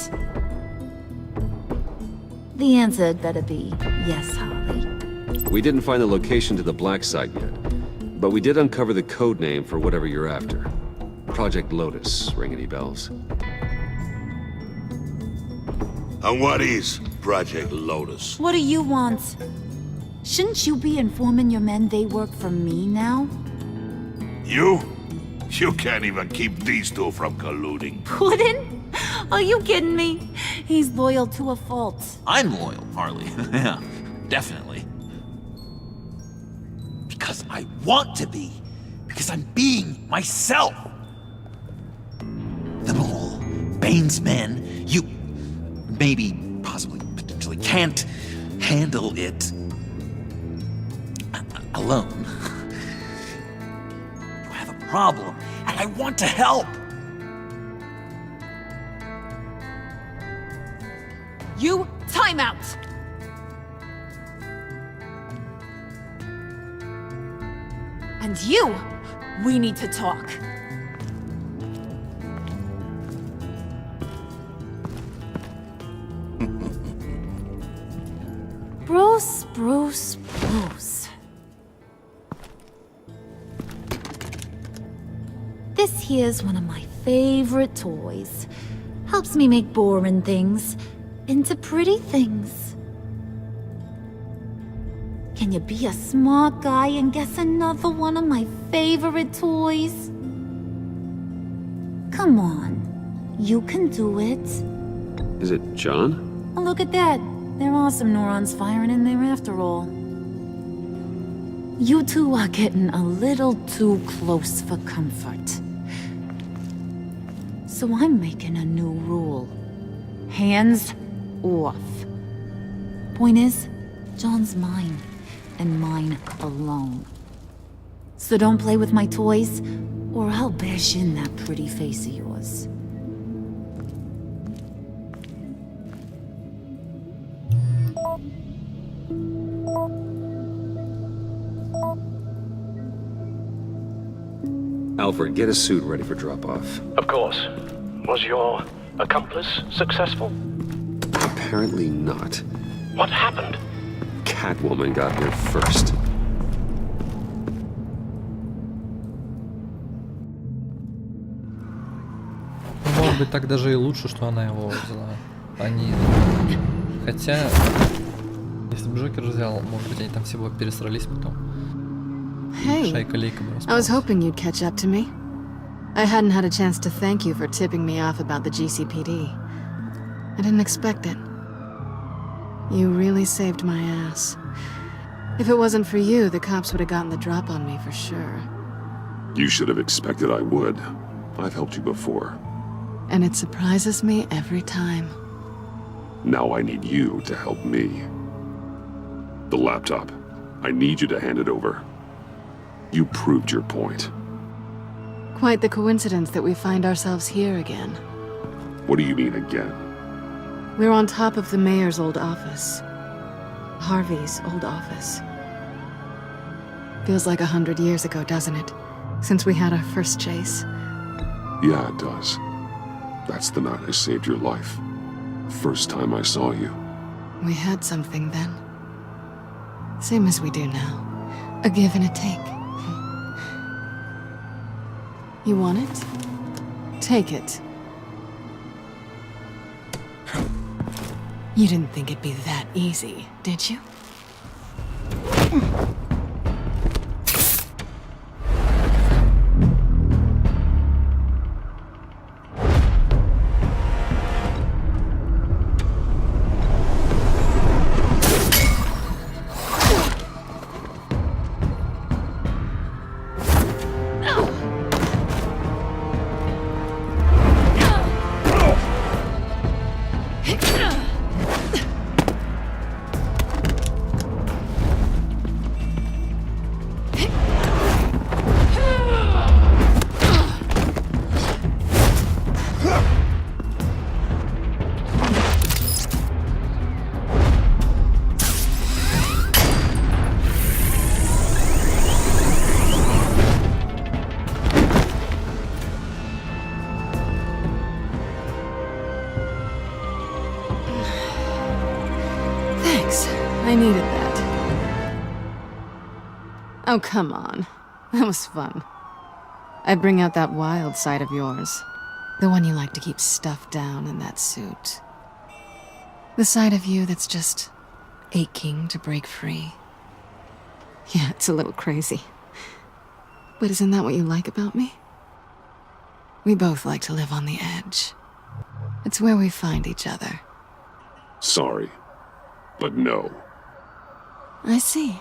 The answer had better be yes, Harley. We didn't find the location to the Black Site yet, but we did uncover the code name for whatever you're after. Project Lotus. Ring any bells? And what is Project Lotus? What do you want? Shouldn't you be informing your men they work for me now? You? You can't even keep these two from colluding. Puddin'? Are you kidding me? He's loyal to a fault. I'm loyal, Harley. Yeah, definitely. Because I want to be. Because I'm being myself. The Mole, Bane's men, you, maybe, possibly, potentially can't handle it alone. You have a problem, and I want to help. You, time out! And you, we need to talk. Bruce. This here's one of my favorite toys. Helps me make boring things into pretty things. Can you be a smart guy and guess another one of my favorite toys? Come on, you can do it. Is it John? Oh, look at that. There are some neurons firing in there after all. You two are getting a little too close for comfort. So I'm making a new rule. Hands off. Point is, John's mine, and mine alone. So don't play with my toys, or I'll bash in that pretty face of yours. Alfred, get a suit ready for drop-off. Of course. Was your accomplice successful? Apparently not. What happened? Catwoman got here first. Может быть, так даже и лучше, что она его взяла, а не... Хотя, если бы Джокер взял, может быть, они там всего пересрались потом. Hey, Шайка-лейка бы I was распалась. hoping you'd catch up to me. I hadn't had a chance to thank you for tipping me off about the GCPD. I didn't expect it. You really saved my ass. If it wasn't for you, the cops would have gotten the drop on me for sure. You should have expected I would. I've helped you before. And it surprises me every time. Now I need you to help me. The laptop. I need you to hand it over. You proved your point. Quite the coincidence that we find ourselves here again. What do you mean again? We're on top of the mayor's old office. Harvey's old office. Feels like 100 years ago, doesn't it? Since we had our first chase. Yeah, it does. That's the night I saved your life. First time I saw you. We had something then. Same as we do now. A give and a take. You want it? Take it. You didn't think it'd be that easy, did you? I needed that. Oh, come on. That was fun. I bring out that wild side of yours. The one you like to keep stuffed down in that suit. The side of you that's just aching to break free. Yeah, it's a little crazy. But isn't that what you like about me? We both like to live on the edge. It's where we find each other. Sorry, but no. I see.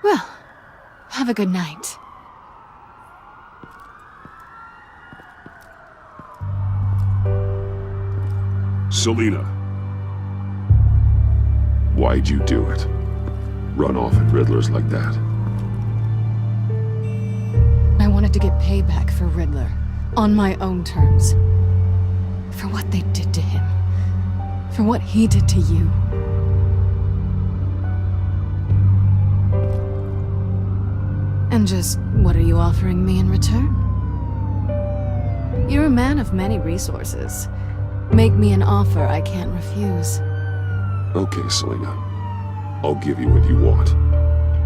Well, have a good night. Selena. Why'd you do it? Run off at Riddlers like that? I wanted to get payback for Riddler, on my own terms. For what they did to him. For what he did to you. And just, what are you offering me in return? You're a man of many resources. Make me an offer I can't refuse. Okay, Selena. I'll give you what you want.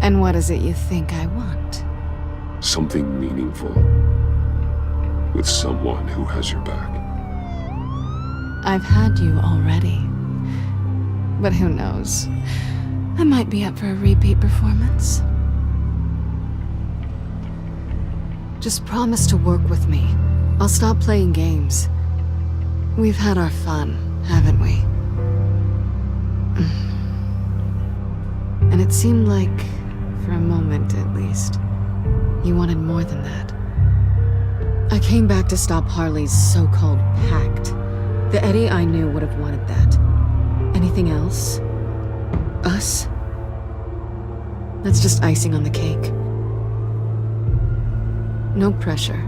And what is it you think I want? Something meaningful. With someone who has your back. I've had you already. But who knows? I might be up for a repeat performance. Just promise to work with me. I'll stop playing games. We've had our fun, haven't we? And it seemed like, for a moment at least, you wanted more than that. I came back to stop Harley's so-called pact. The Eddie I knew would have wanted that. Anything else? Us? That's just icing on the cake. No pressure.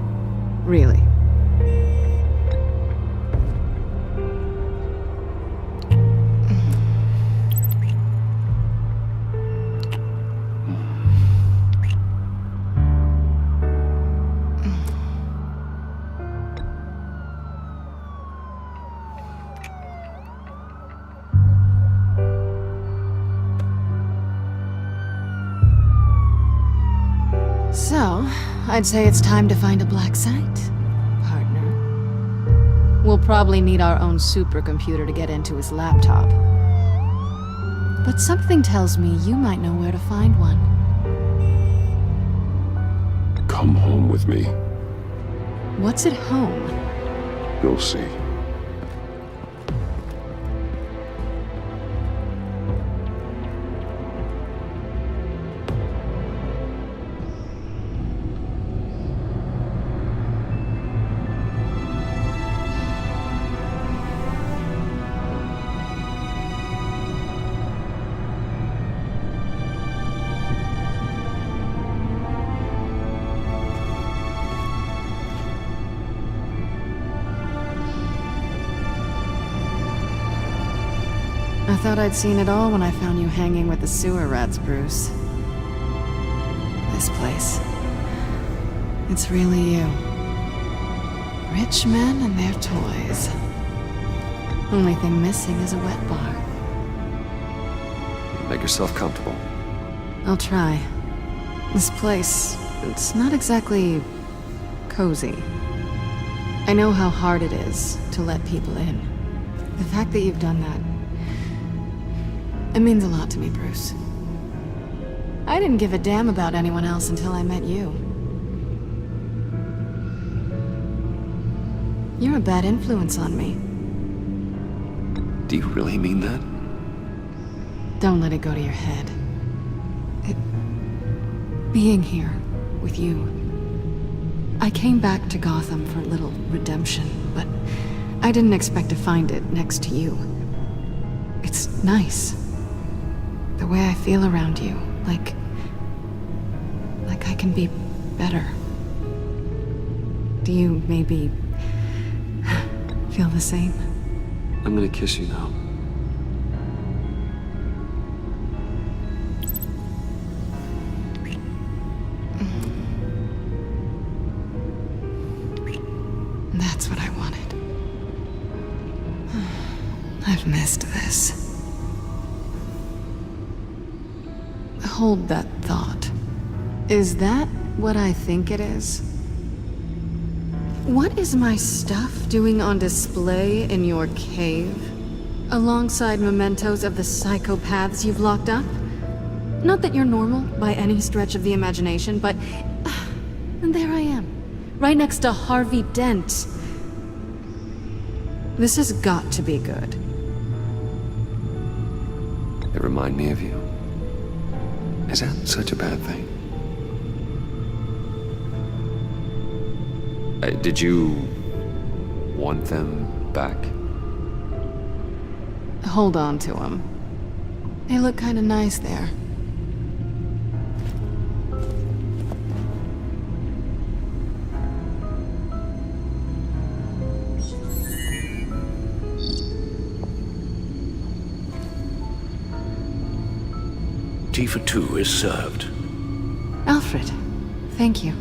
Really. So, I'd say it's time to find a black site, partner. We'll probably need our own supercomputer to get into his laptop. But something tells me you might know where to find one. Come home with me. What's at home? You'll see. I thought I'd seen it all when I found you hanging with the sewer rats, Bruce. This place. It's really you. Rich men and their toys. Only thing missing is a wet bar. Make yourself comfortable. I'll try. This place, it's not exactly cozy. I know how hard it is to let people in. The fact that you've done that, it means a lot to me, Bruce. I didn't give a damn about anyone else until I met you. You're a bad influence on me. Do you really mean that? Don't let it go to your head. Being here with you. I came back to Gotham for a little redemption, but I didn't expect to find it next to you. It's nice. The way I feel around you, like I can be better. Do you maybe feel the same? I'm gonna kiss you now. That's what I wanted. I've missed this. Hold that thought. Is that what I think it is? What is my stuff doing on display in your cave? Alongside mementos of the psychopaths you've locked up? Not that you're normal by any stretch of the imagination, but... and there I am. Right next to Harvey Dent. This has got to be good. They remind me of you. Is that such a bad thing? Did you want them back? Hold on to him. They look kinda nice there. Tea for two is served. Alfred, thank you.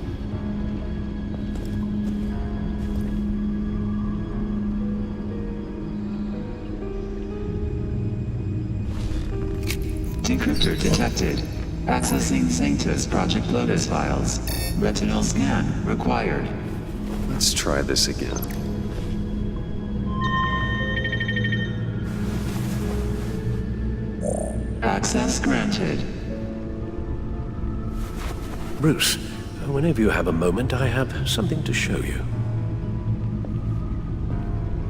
Decryptor detected. Accessing Sanctus Project Lotus files. Retinal scan required. Let's try this again. Access granted. Bruce, whenever you have a moment, I have something to show you.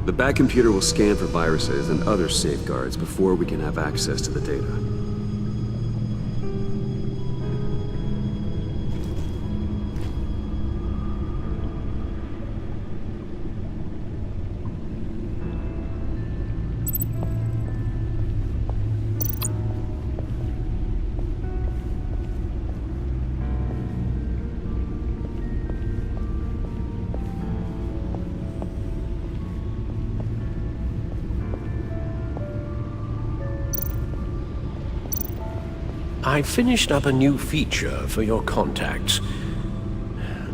The back computer will scan for viruses and other safeguards before we can have access to the data. I finished up a new feature for your contacts.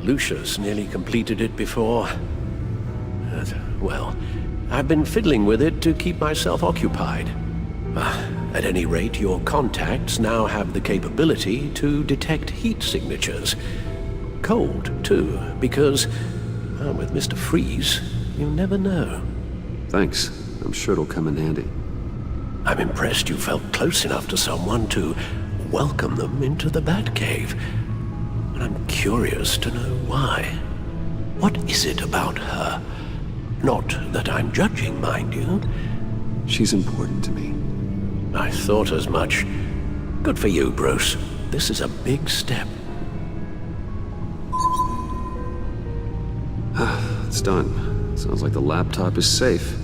Lucius nearly completed it before. Well, I've been fiddling with it to keep myself occupied. At any rate, your contacts now have the capability to detect heat signatures. Cold, too, because, with Mr. Freeze, you never know. Thanks. I'm sure it'll come in handy. I'm impressed you felt close enough to someone to welcome them into the Batcave. And I'm curious to know why. What is it about her? Not that I'm judging, mind you. She's important to me. I thought as much. Good for you, Bruce. This is a big step. It's done. Sounds like the laptop is safe.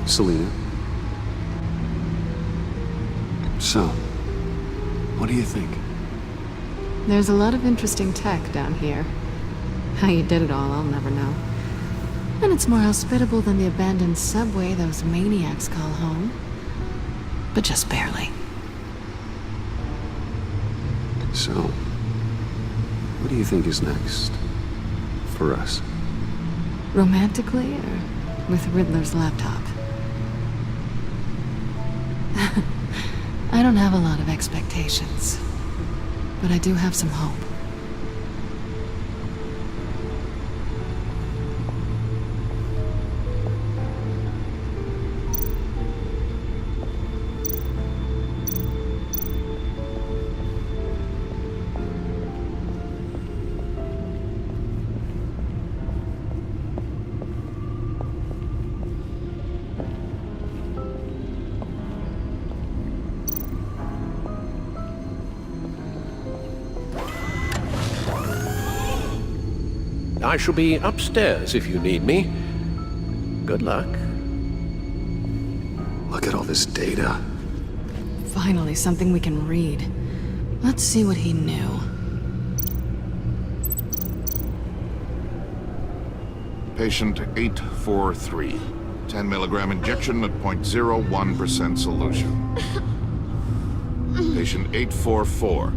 Selina. So, what do you think? There's a lot of interesting tech down here. How you did it all, I'll never know. And it's more hospitable than the abandoned subway those maniacs call home. But just barely. So, what do you think is next? For us? Romantically, or with Riddler's laptop? I don't have a lot of expectations, but I do have some hope. I shall be upstairs if you need me. Good luck. Look at all this data. Finally, something we can read. Let's see what he knew. Patient 843. 10 milligram injection at 0.01% solution. Patient 844.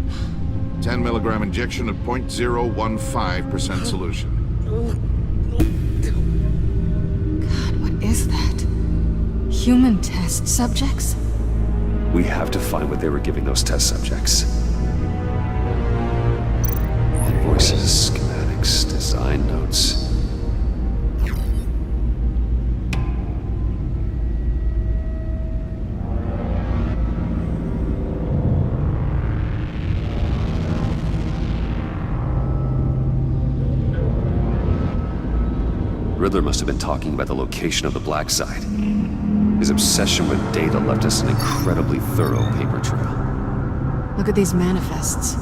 10 milligram injection at 0.015% solution. God, what is that? Human test subjects? We have to find what they were giving those test subjects. Invoices, schematics, design notes. Riddler must have been talking about the location of the black site. His obsession with data left us an incredibly thorough paper trail. Look at these manifests.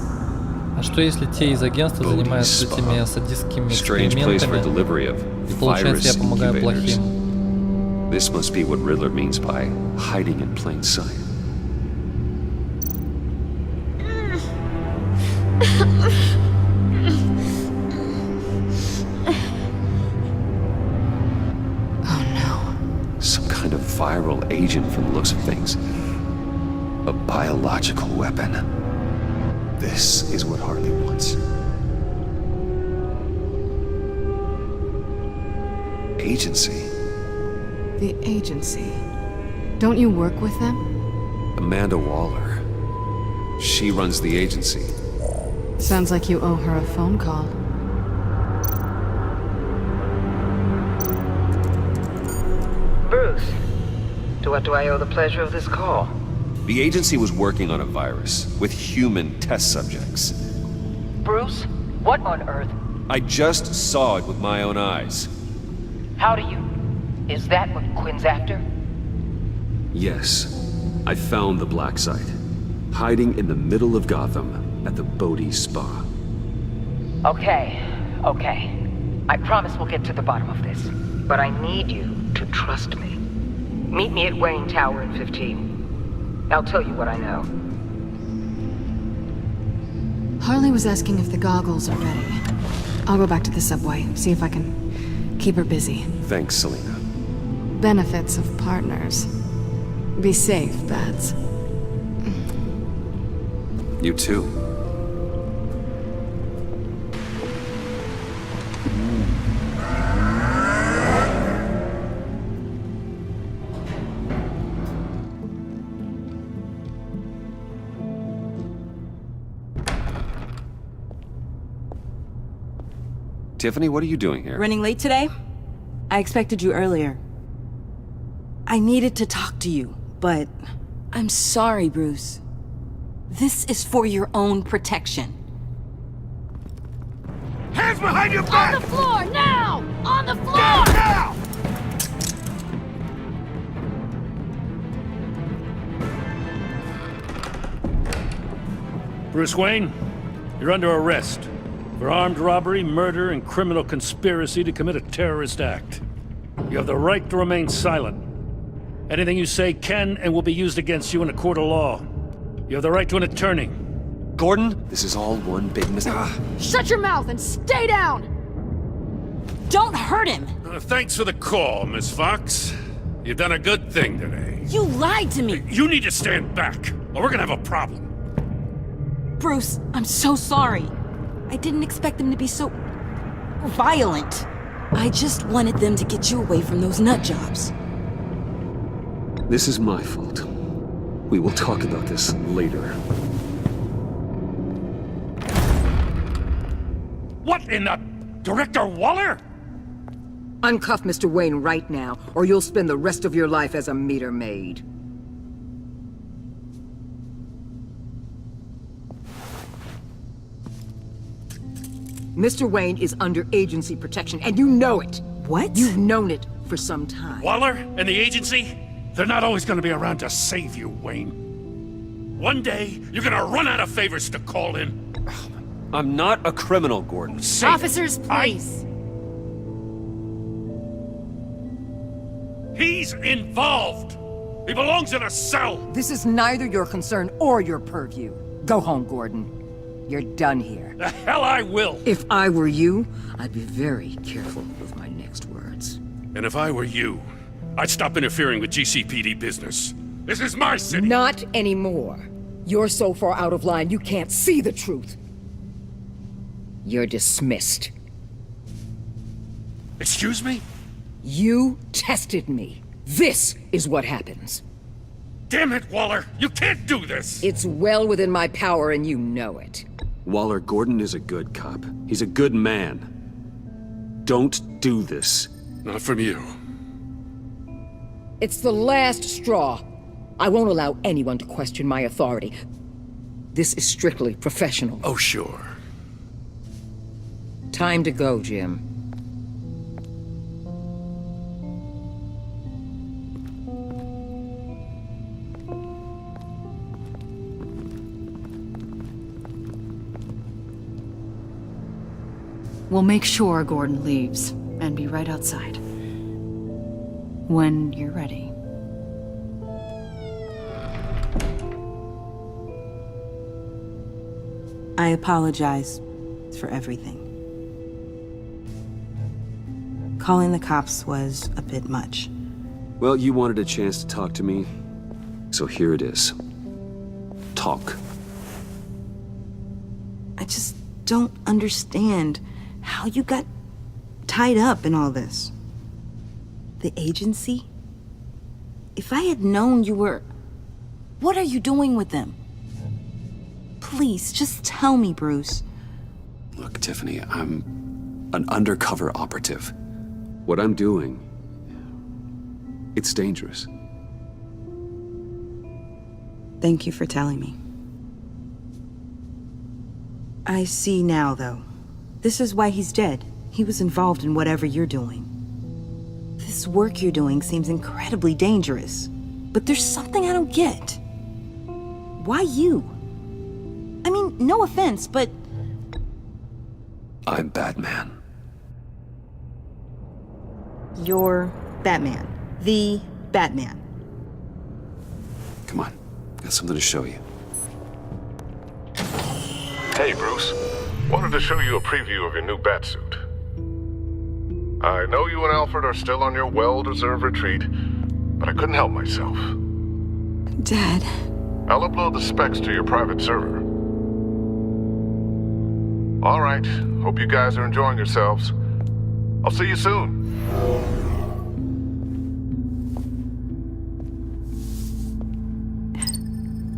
А что если те из агентства занимаются этими садистскими экспериментами, и получается я помогаю плохим? This must be what Riddler means by hiding in plain sight. Oh no. Some kind of viral agent from the looks of things. A biological weapon. This is what Harley wants. Agency. The agency. Don't you work with them? Amanda Waller. She runs the agency. Sounds like you owe her a phone call. Bruce, to what do I owe the pleasure of this call? The agency was working on a virus with human test subjects. Bruce, what on earth? I just saw it with my own eyes. How do you... Is that what Quinn's after? Yes, I found the black site, hiding in the middle of Gotham at the Bodhi Spa. Okay. I promise we'll get to the bottom of this. But I need you to trust me. Meet me at Wayne Tower in 15. I'll tell you what I know. Harley was asking if the goggles are ready. I'll go back to the subway, see if I can keep her busy. Thanks, Selena. Benefits of partners. Be safe, Bats. You too. Tiffany, what are you doing here? Running late today? I expected you earlier. I needed to talk to you, but I'm sorry, Bruce. This is for your own protection. Hands behind your back! On the floor, now! On the floor! Now! Bruce Wayne, you're under arrest for armed robbery, murder, and criminal conspiracy to commit a terrorist act. You have the right to remain silent. Anything you say can and will be used against you in a court of law. You have the right to an attorney. Gordon, this is all one big mistake. Shut your mouth and stay down! Don't hurt him! Thanks for the call, Miss Fox. You've done a good thing today. You lied to me! You need to stand back, or we're gonna have a problem. Bruce, I'm so sorry. I didn't expect them to be so... violent. I just wanted them to get you away from those nut jobs. This is my fault. We will talk about this later. What in the... Director Waller? Uncuff Mr. Wayne right now, or you'll spend the rest of your life as a meter maid. Mr. Wayne is under agency protection, and you know it. What? You've known it for some time. Waller and the agency? They're not always gonna be around to save you, Wayne. One day, you're gonna run out of favors to call in. I'm not a criminal, Gordon. Officers, please. He's involved! He belongs in a cell! This is neither your concern or your purview. Go home, Gordon. You're done here. The hell I will! If I were you, I'd be very careful with my next words. And if I were you, I'd stop interfering with GCPD business. This is my city! Not anymore. You're so far out of line, you can't see the truth. You're dismissed. Excuse me? You tested me. This is what happens. Damn it, Waller! You can't do this! It's well within my power and you know it. Waller, Gordon is a good cop. He's a good man. Don't do this. Not from you. It's the last straw. I won't allow anyone to question my authority. This is strictly professional. Oh, sure. Time to go, Jim. will make sure Gordon leaves, and be right outside. When you're ready. I apologize for everything. Calling the cops was a bit much. Well, you wanted a chance to talk to me, so here it is. Talk. I just don't understand how you got tied up in all this. The agency? If I had known you were... What are you doing with them? Please, just tell me, Bruce. Look, Tiffany, I'm an undercover operative. What I'm doing, it's dangerous. Thank you for telling me. I see now, though. This is why he's dead. He was involved in whatever you're doing. This work you're doing seems incredibly dangerous. But there's something I don't get. Why you? I mean, no offense, but... I'm Batman. You're Batman. The Batman. Come on, got something to show you. Hey, Bruce. Wanted to show you a preview of your new Batsuit. I know you and Alfred are still on your well-deserved retreat, but I couldn't help myself. Dad. I'll upload the specs to your private server. All right, hope you guys are enjoying yourselves. I'll see you soon.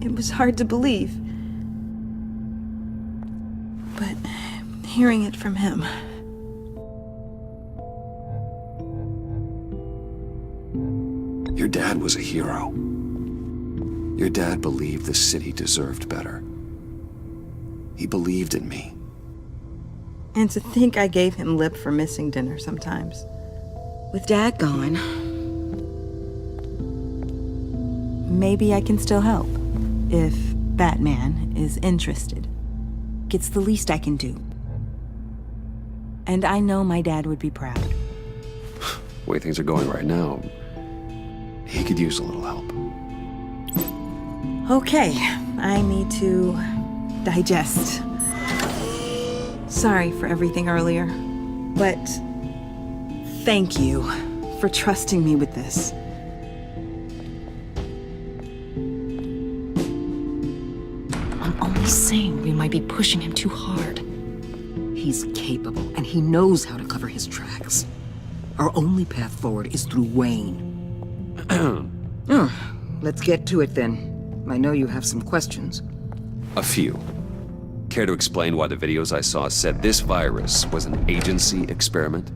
It was hard to believe. But hearing it from him... Your dad was a hero. Your dad believed the city deserved better. He believed in me. And to think I gave him lip for missing dinner sometimes. With Dad gone... Maybe I can still help. If Batman is interested. It's the least I can do. And I know my dad would be proud. The way things are going right now, he could use a little help. Okay, I need to digest. Sorry for everything earlier, but thank you for trusting me with this. I'm only saying we might be pushing him too hard. He's capable, and he knows how to cover his tracks. Our only path forward is through Wayne. Let's get to it then. I know you have some questions. A few. Care to explain why the videos I saw said this virus was an agency experiment?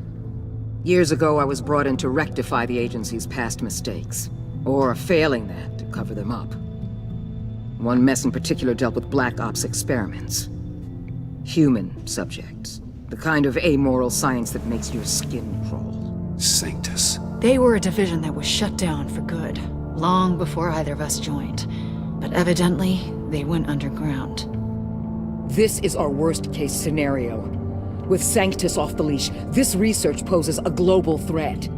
Years ago, I was brought in to rectify the agency's past mistakes. Or failing that, to cover them up. One mess in particular dealt with Black Ops experiments. Human subjects. The kind of amoral science that makes your skin crawl. Sanctus. They were a division that was shut down for good, long before either of us joined. But evidently, they went underground. This is our worst-case scenario. With Sanctus off the leash, this research poses a global threat.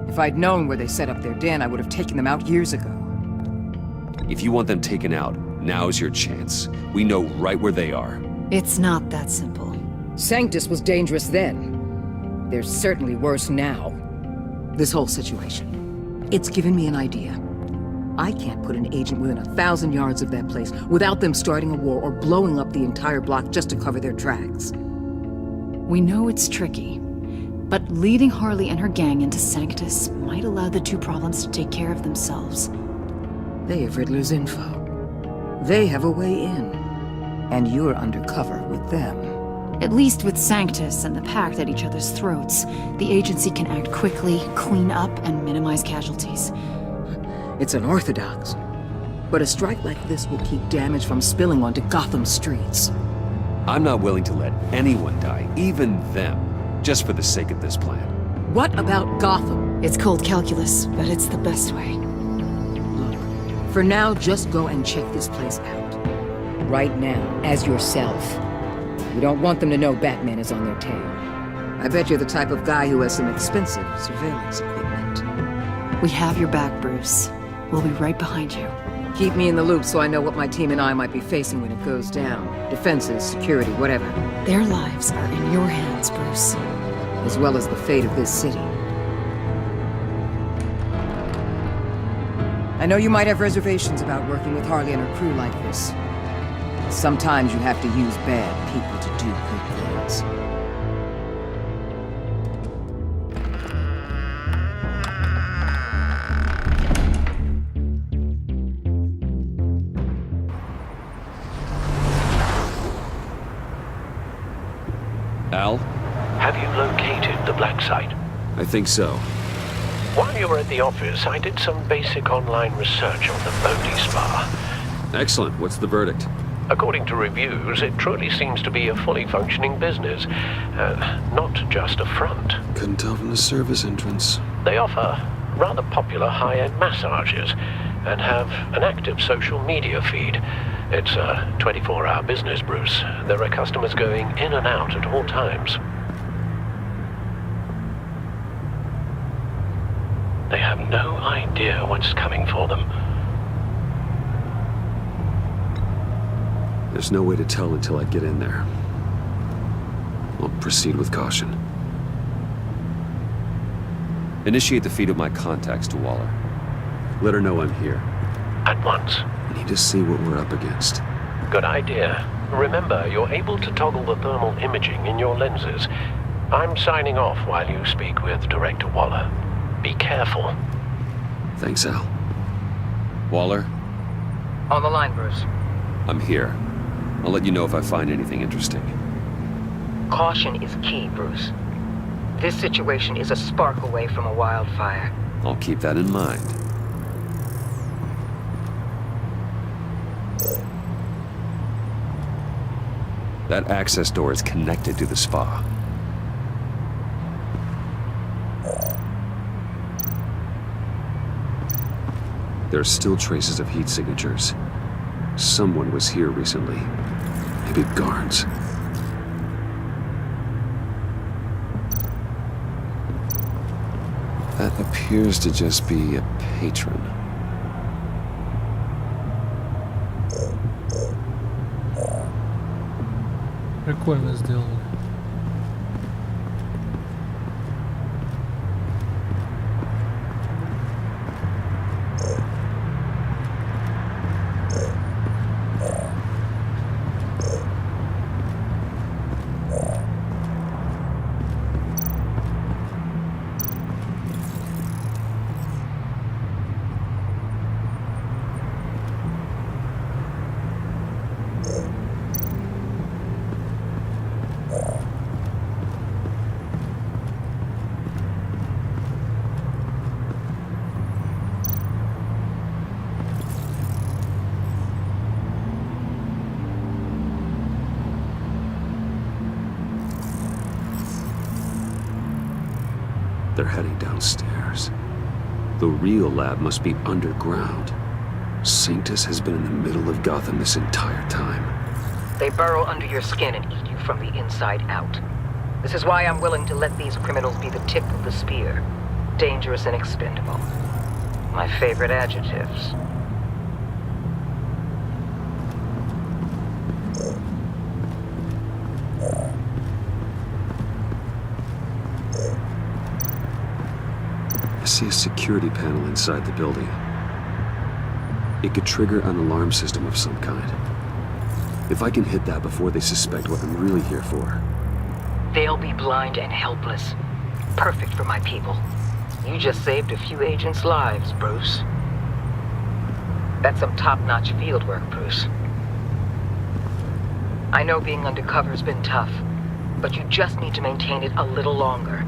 If I'd known where they set up their den, I would have taken them out years ago. If you want them taken out, now's your chance. We know right where they are. It's not that simple. Sanctus was dangerous then. They're certainly worse now. This whole situation, it's given me an idea. I can't put an agent within 1,000 yards of that place without them starting a war or blowing up the entire block just to cover their tracks. We know it's tricky, but leading Harley and her gang into Sanctus might allow the two problems to take care of themselves. They have Riddler's info. They have a way in. And you're undercover with them. At least with Sanctus and the Pact at each other's throats, the agency can act quickly, clean up, and minimize casualties. It's unorthodox, but a strike like this will keep damage from spilling onto Gotham's streets. I'm not willing to let anyone die, even them, just for the sake of this plan. What about Gotham? It's cold calculus, but it's the best way. Look, for now, just go and check this place out. Right now, as yourself. You don't want them to know Batman is on their tail. I bet you're the type of guy who has some expensive surveillance equipment. We have your back, Bruce. We'll be right behind you. Keep me in the loop so I know what my team and I might be facing when it goes down. Defenses, security, whatever. Their lives are in your hands, Bruce. As well as the fate of this city. I know you might have reservations about working with Harley and her crew like this. Sometimes you have to use bad people to do good things. Al? Have you located the black site? I think so. While you were at the office, I did some basic online research on the Bodhi Spa. Excellent. What's the verdict? According to reviews, it truly seems to be a fully functioning business, not just a front. Couldn't tell from the service entrance. They offer rather popular high-end massages and have an active social media feed. It's a 24-hour business, Bruce. There are customers going in and out at all times. They have no idea what's coming for them. There's no way to tell until I get in there. I'll proceed with caution. Initiate the feed of my contacts to Waller. Let her know I'm here. At once. I need to see what we're up against. Good idea. Remember, you're able to toggle the thermal imaging in your lenses. I'm signing off while you speak with Director Waller. Be careful. Thanks, Al. Waller? On the line, Bruce. I'm here. I'll let you know if I find anything interesting. Caution is key, Bruce. This situation is a spark away from a wildfire. I'll keep that in mind. That access door is connected to the spa. There are still traces of heat signatures. Someone was here recently. Maybe guards. That appears to just be a patron. Прикольно сделали. They're heading downstairs. The real lab must be underground. Sanctus has been in the middle of Gotham this entire time. They burrow under your skin and eat you from the inside out. This is why I'm willing to let these criminals be the tip of the spear. Dangerous and expendable. My favorite adjectives. I see a security panel inside the building. It could trigger an alarm system of some kind. If I can hit that before they suspect what I'm really here for. They'll be blind and helpless. Perfect for my people. You just saved a few agents' lives, Bruce. That's some top-notch field work, Bruce. I know being undercover's been tough, but you just need to maintain it a little longer.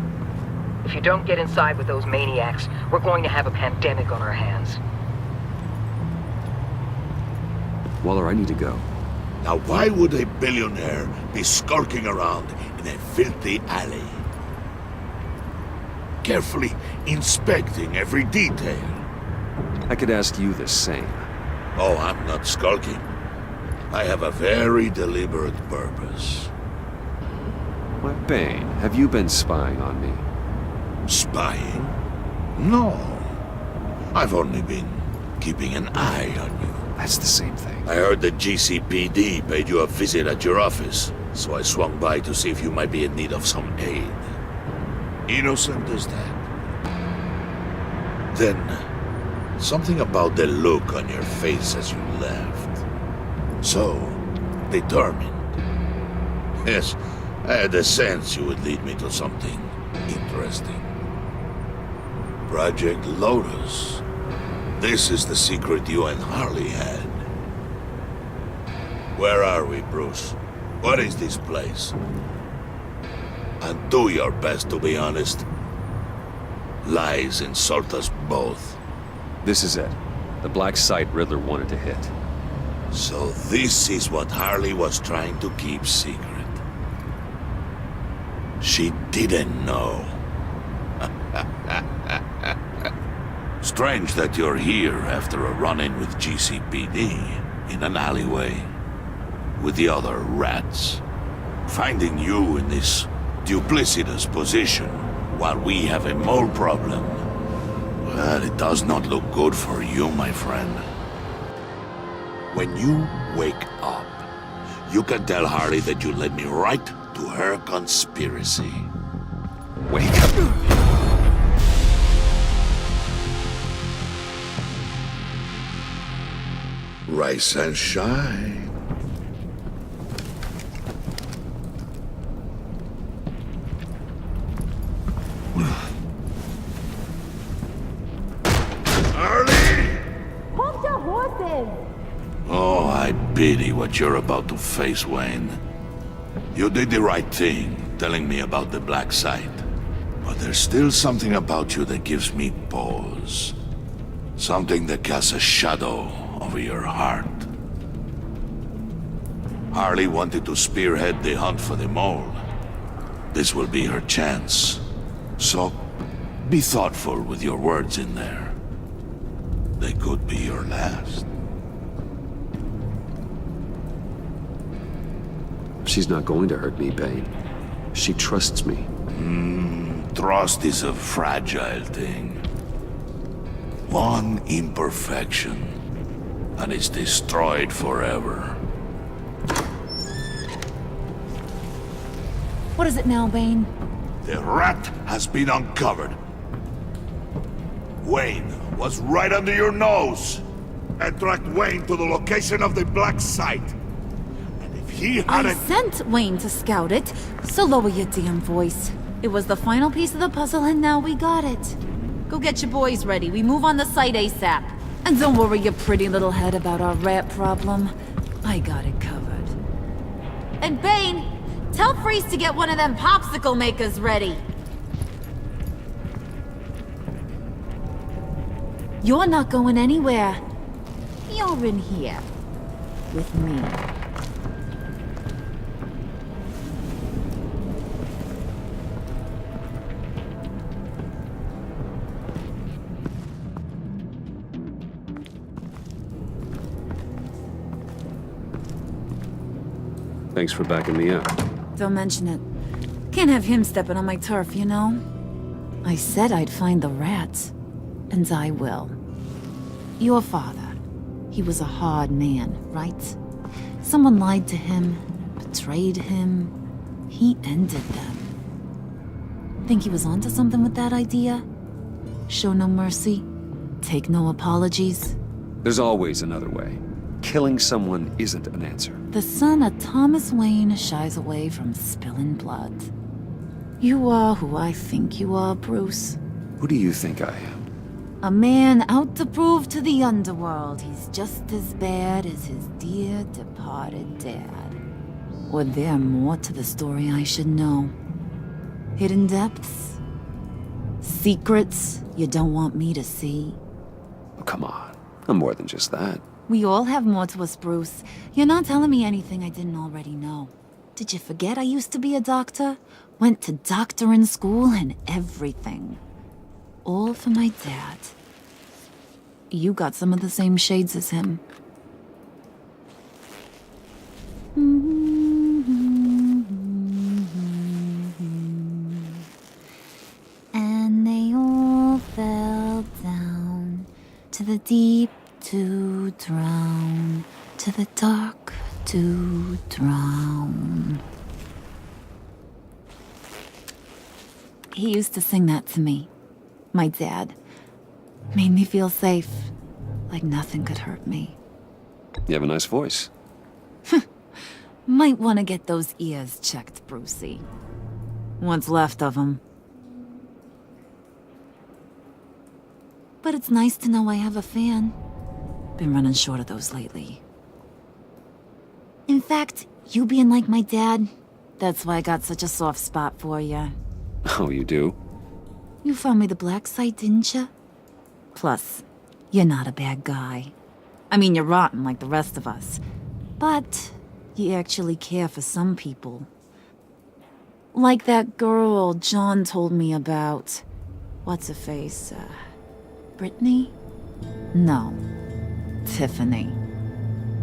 If you don't get inside with those maniacs, we're going to have a pandemic on our hands. Waller, I need to go. Now why would a billionaire be skulking around in a filthy alley? Carefully inspecting every detail. I could ask you the same. Oh, I'm not skulking. I have a very deliberate purpose. Why, Bane, have you been spying on me? Spying? No. I've only been keeping an eye on you. That's the same thing. I heard the GCPD paid you a visit at your office, so I swung by to see if you might be in need of some aid. Innocent as that. Then, something about the look on your face as you left. So, determined. Yes, I had a sense you would lead me to something interesting. Project Lotus. This is the secret you and Harley had. Where are we, Bruce? What is this place? And do your best to be honest. Lies insult us both. This is it. The black site Riddler wanted to hit. So this is what Harley was trying to keep secret. She didn't know. Strange that you're here after a run-in with GCPD in an alleyway with the other rats. Finding you in this duplicitous position while we have a mole problem. Well, it does not look good for you, my friend. When you wake up, you can tell Harley that you led me right to her conspiracy. Wake up! Rise and shine. Hold your horses! Oh, I pity what you're about to face, Wayne. You did the right thing, telling me about the black site. But there's still something about you that gives me pause. Something that casts a shadow over your heart. Harley wanted to spearhead the hunt for the mole. This will be her chance. So, be thoughtful with your words in there. They could be your last. She's not going to hurt me, Bane. She trusts me. Trust is a fragile thing. One imperfection, and it's destroyed forever. What is it now, Bane? The rat has been uncovered. Wayne was right under your nose. And tracked Wayne to the location of the black site. And if he I hadn't... sent Wayne to scout it, so lower your damn voice. It was the final piece of the puzzle, and now we got it. Go get your boys ready. We move on the site ASAP. And don't worry your pretty little head about our rat problem. I got it covered. And Bane, tell Freeze to get one of them popsicle makers ready. You're not going anywhere. You're in here. With me. Thanks for backing me up. Don't mention it. Can't have him stepping on my turf, you know? I said I'd find the rats. And I will. Your father. He was a hard man, right? Someone lied to him, betrayed him. He ended them. Think he was onto something with that idea? Show no mercy? Take no apologies? There's always another way. Killing someone isn't an answer. The son of Thomas Wayne shies away from spilling blood. You are who I think you are, Bruce. Who do you think I am? A man out to prove to the underworld he's just as bad as his dear departed dad. Or there more to the story I should know. Hidden depths? Secrets you don't want me to see? Oh, come on. I'm more than just that. We all have more to us, Bruce. You're not telling me anything I didn't already know. Did you forget I used to be a doctor? Went to doctoring school and everything. All for my dad. You got some of the same shades as him. the deep to drown, to the dark to drown. He used to sing that to me. My dad. Made me feel safe. Like nothing could hurt me. You have a nice voice. Might want to get those ears checked, Brucey. What's left of them. But it's nice to know I have a fan. Been running short of those lately. In fact, you being like my dad, that's why I got such a soft spot for you. Oh, you do? You found me the black site, didn't you? Plus, you're not a bad guy. I mean, you're rotten like the rest of us. But you actually care for some people. Like that girl John told me about. What's her face? Brittany? No. Tiffany.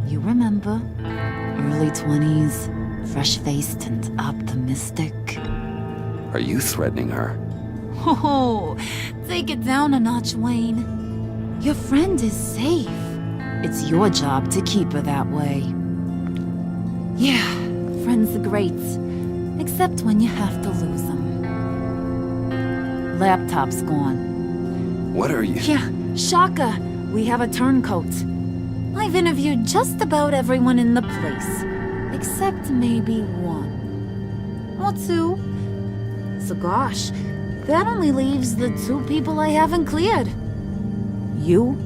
You remember? Early 20s, fresh-faced and optimistic. Are you threatening her? Oh, take it down a notch, Wayne. Your friend is safe. It's your job to keep her that way. Yeah, friends are great. Except when you have to lose them. Laptop's gone. What are you? Yeah, shocker. We have a turncoat. I've interviewed just about everyone in the place. Except maybe one. Or two. So gosh, that only leaves the two people I haven't cleared. You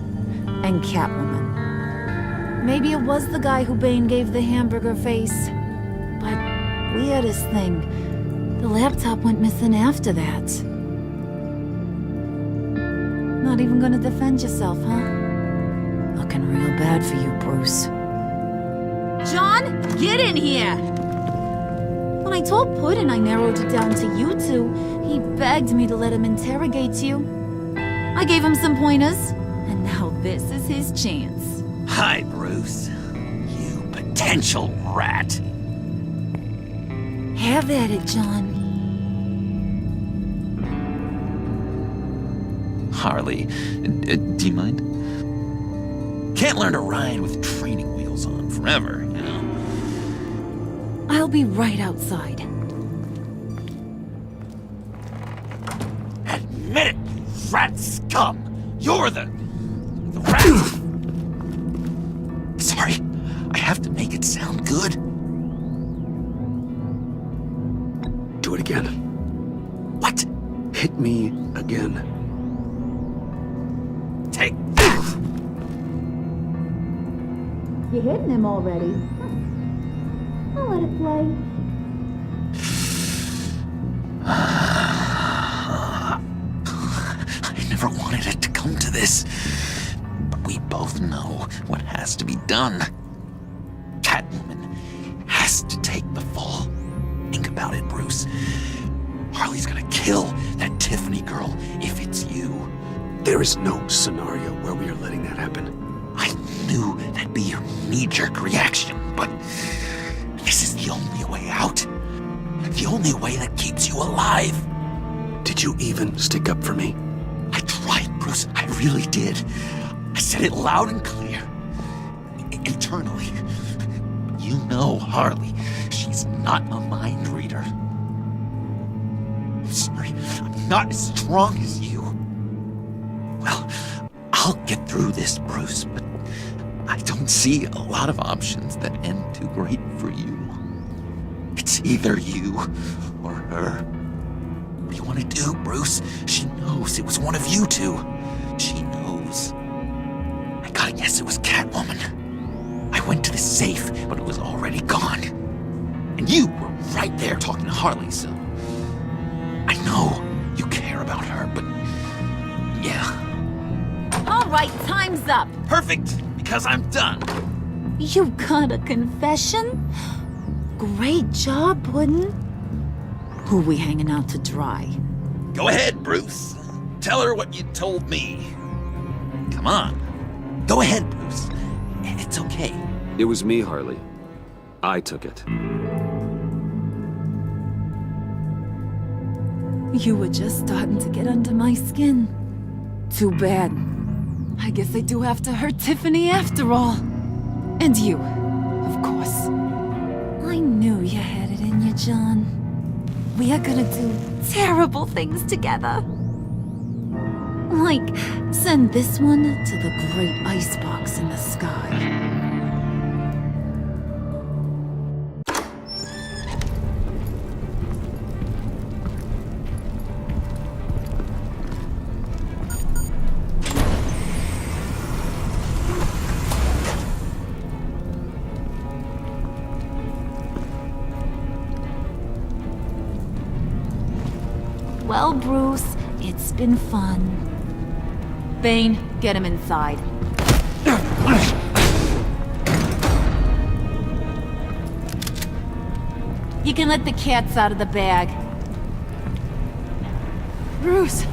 and Catwoman. Maybe it was the guy who Bane gave the hamburger face. But weirdest thing, the laptop went missing after that. Not even gonna defend yourself, huh? Looking real bad for you, Bruce. John, get in here! When I told Puddin' I narrowed it down to you two, he begged me to let him interrogate you. I gave him some pointers, and now this is his chance. Hi, Bruce. You potential rat. Have at it, John. Harley, do you mind? Can't learn to ride with training wheels on forever, you know? I'll be right outside. Admit it, you rat scum! You're the rat! Sorry, I have to make it sound good. Do it again. What? Hit me again. Take this! You're hitting him already. I'll let it play. I never wanted it to come to this. But we both know what has to be done. Catwoman has to take the fall. Think about it, Bruce. Harley's gonna kill that Tiffany girl if it's you. There is no scenario where we are letting that happen. I knew that'd be your knee-jerk reaction, but this is the only way out. The only way that keeps you alive. Did you even stick up for me? I tried, Bruce. I really did. I said it loud and clear. Internally. You know Harley. She's not a mind reader. I'm sorry. I'm not as strong as you. Well, I'll get through this, Bruce, but I don't see a lot of options that end too great for you. It's either you or her. What do you want to do, Bruce? She knows it was one of you two. She knows. I gotta guess it was Catwoman. I went to the safe, but it was already gone. And you were right there talking to Harley, so... I know you care about her, but... yeah. All right, time's up. Perfect, because I'm done. You got a confession? Great job, Puddin'. Who we hanging out to dry? Go ahead, Bruce. Tell her what you told me. Come on. Go ahead, Bruce. It's okay. It was me, Harley. I took it. You were just starting to get under my skin. Too bad. I guess I do have to hurt Tiffany after all. And you, of course. I knew you had it in you, John. We are gonna do terrible things together. Like, send this one to the great icebox in the sky. Well, Bruce, it's been fun. Bane, get him inside. You can let the cats out of the bag. Bruce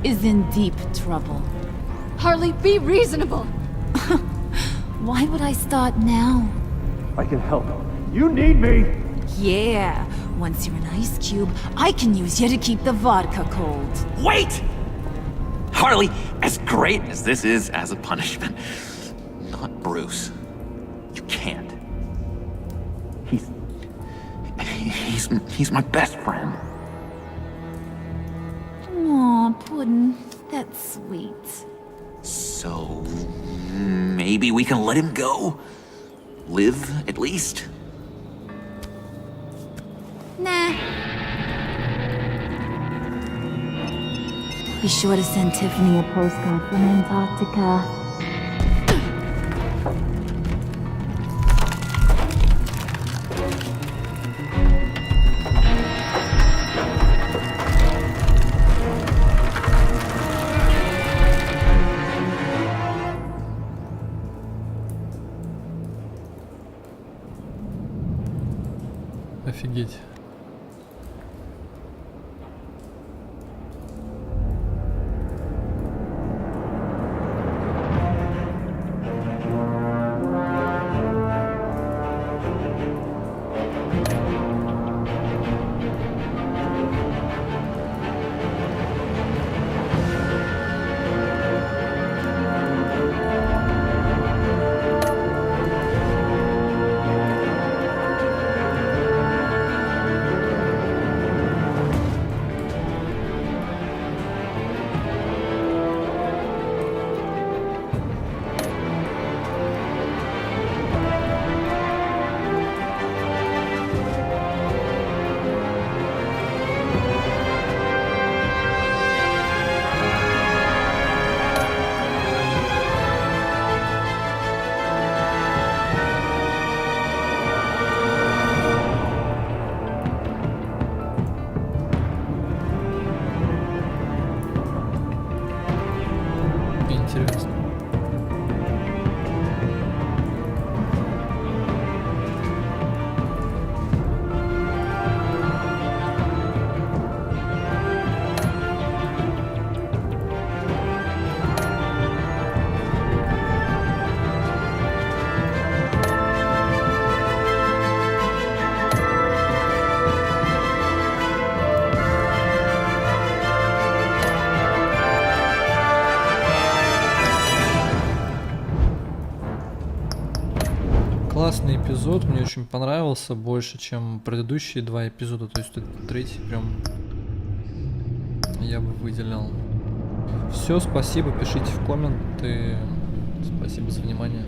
is in deep trouble. Harley, be reasonable. Why would I start now? I can help. You need me! Yeah, once you're an ice cube, I can use you to keep the vodka cold. Wait! Harley, as great as this is as a punishment, not Bruce. You can't. He's my best friend. Aw, Puddin', that's sweet. So, maybe we can let him go? Live, at least? Nah. Be sure to send Tiffany a postcard from Antarctica. Офигеть. Интересно. Классный эпизод, мне очень понравился, больше, чем предыдущие два эпизода, то есть этот третий прям я бы выделял. Все, спасибо, пишите в комменты, спасибо за внимание.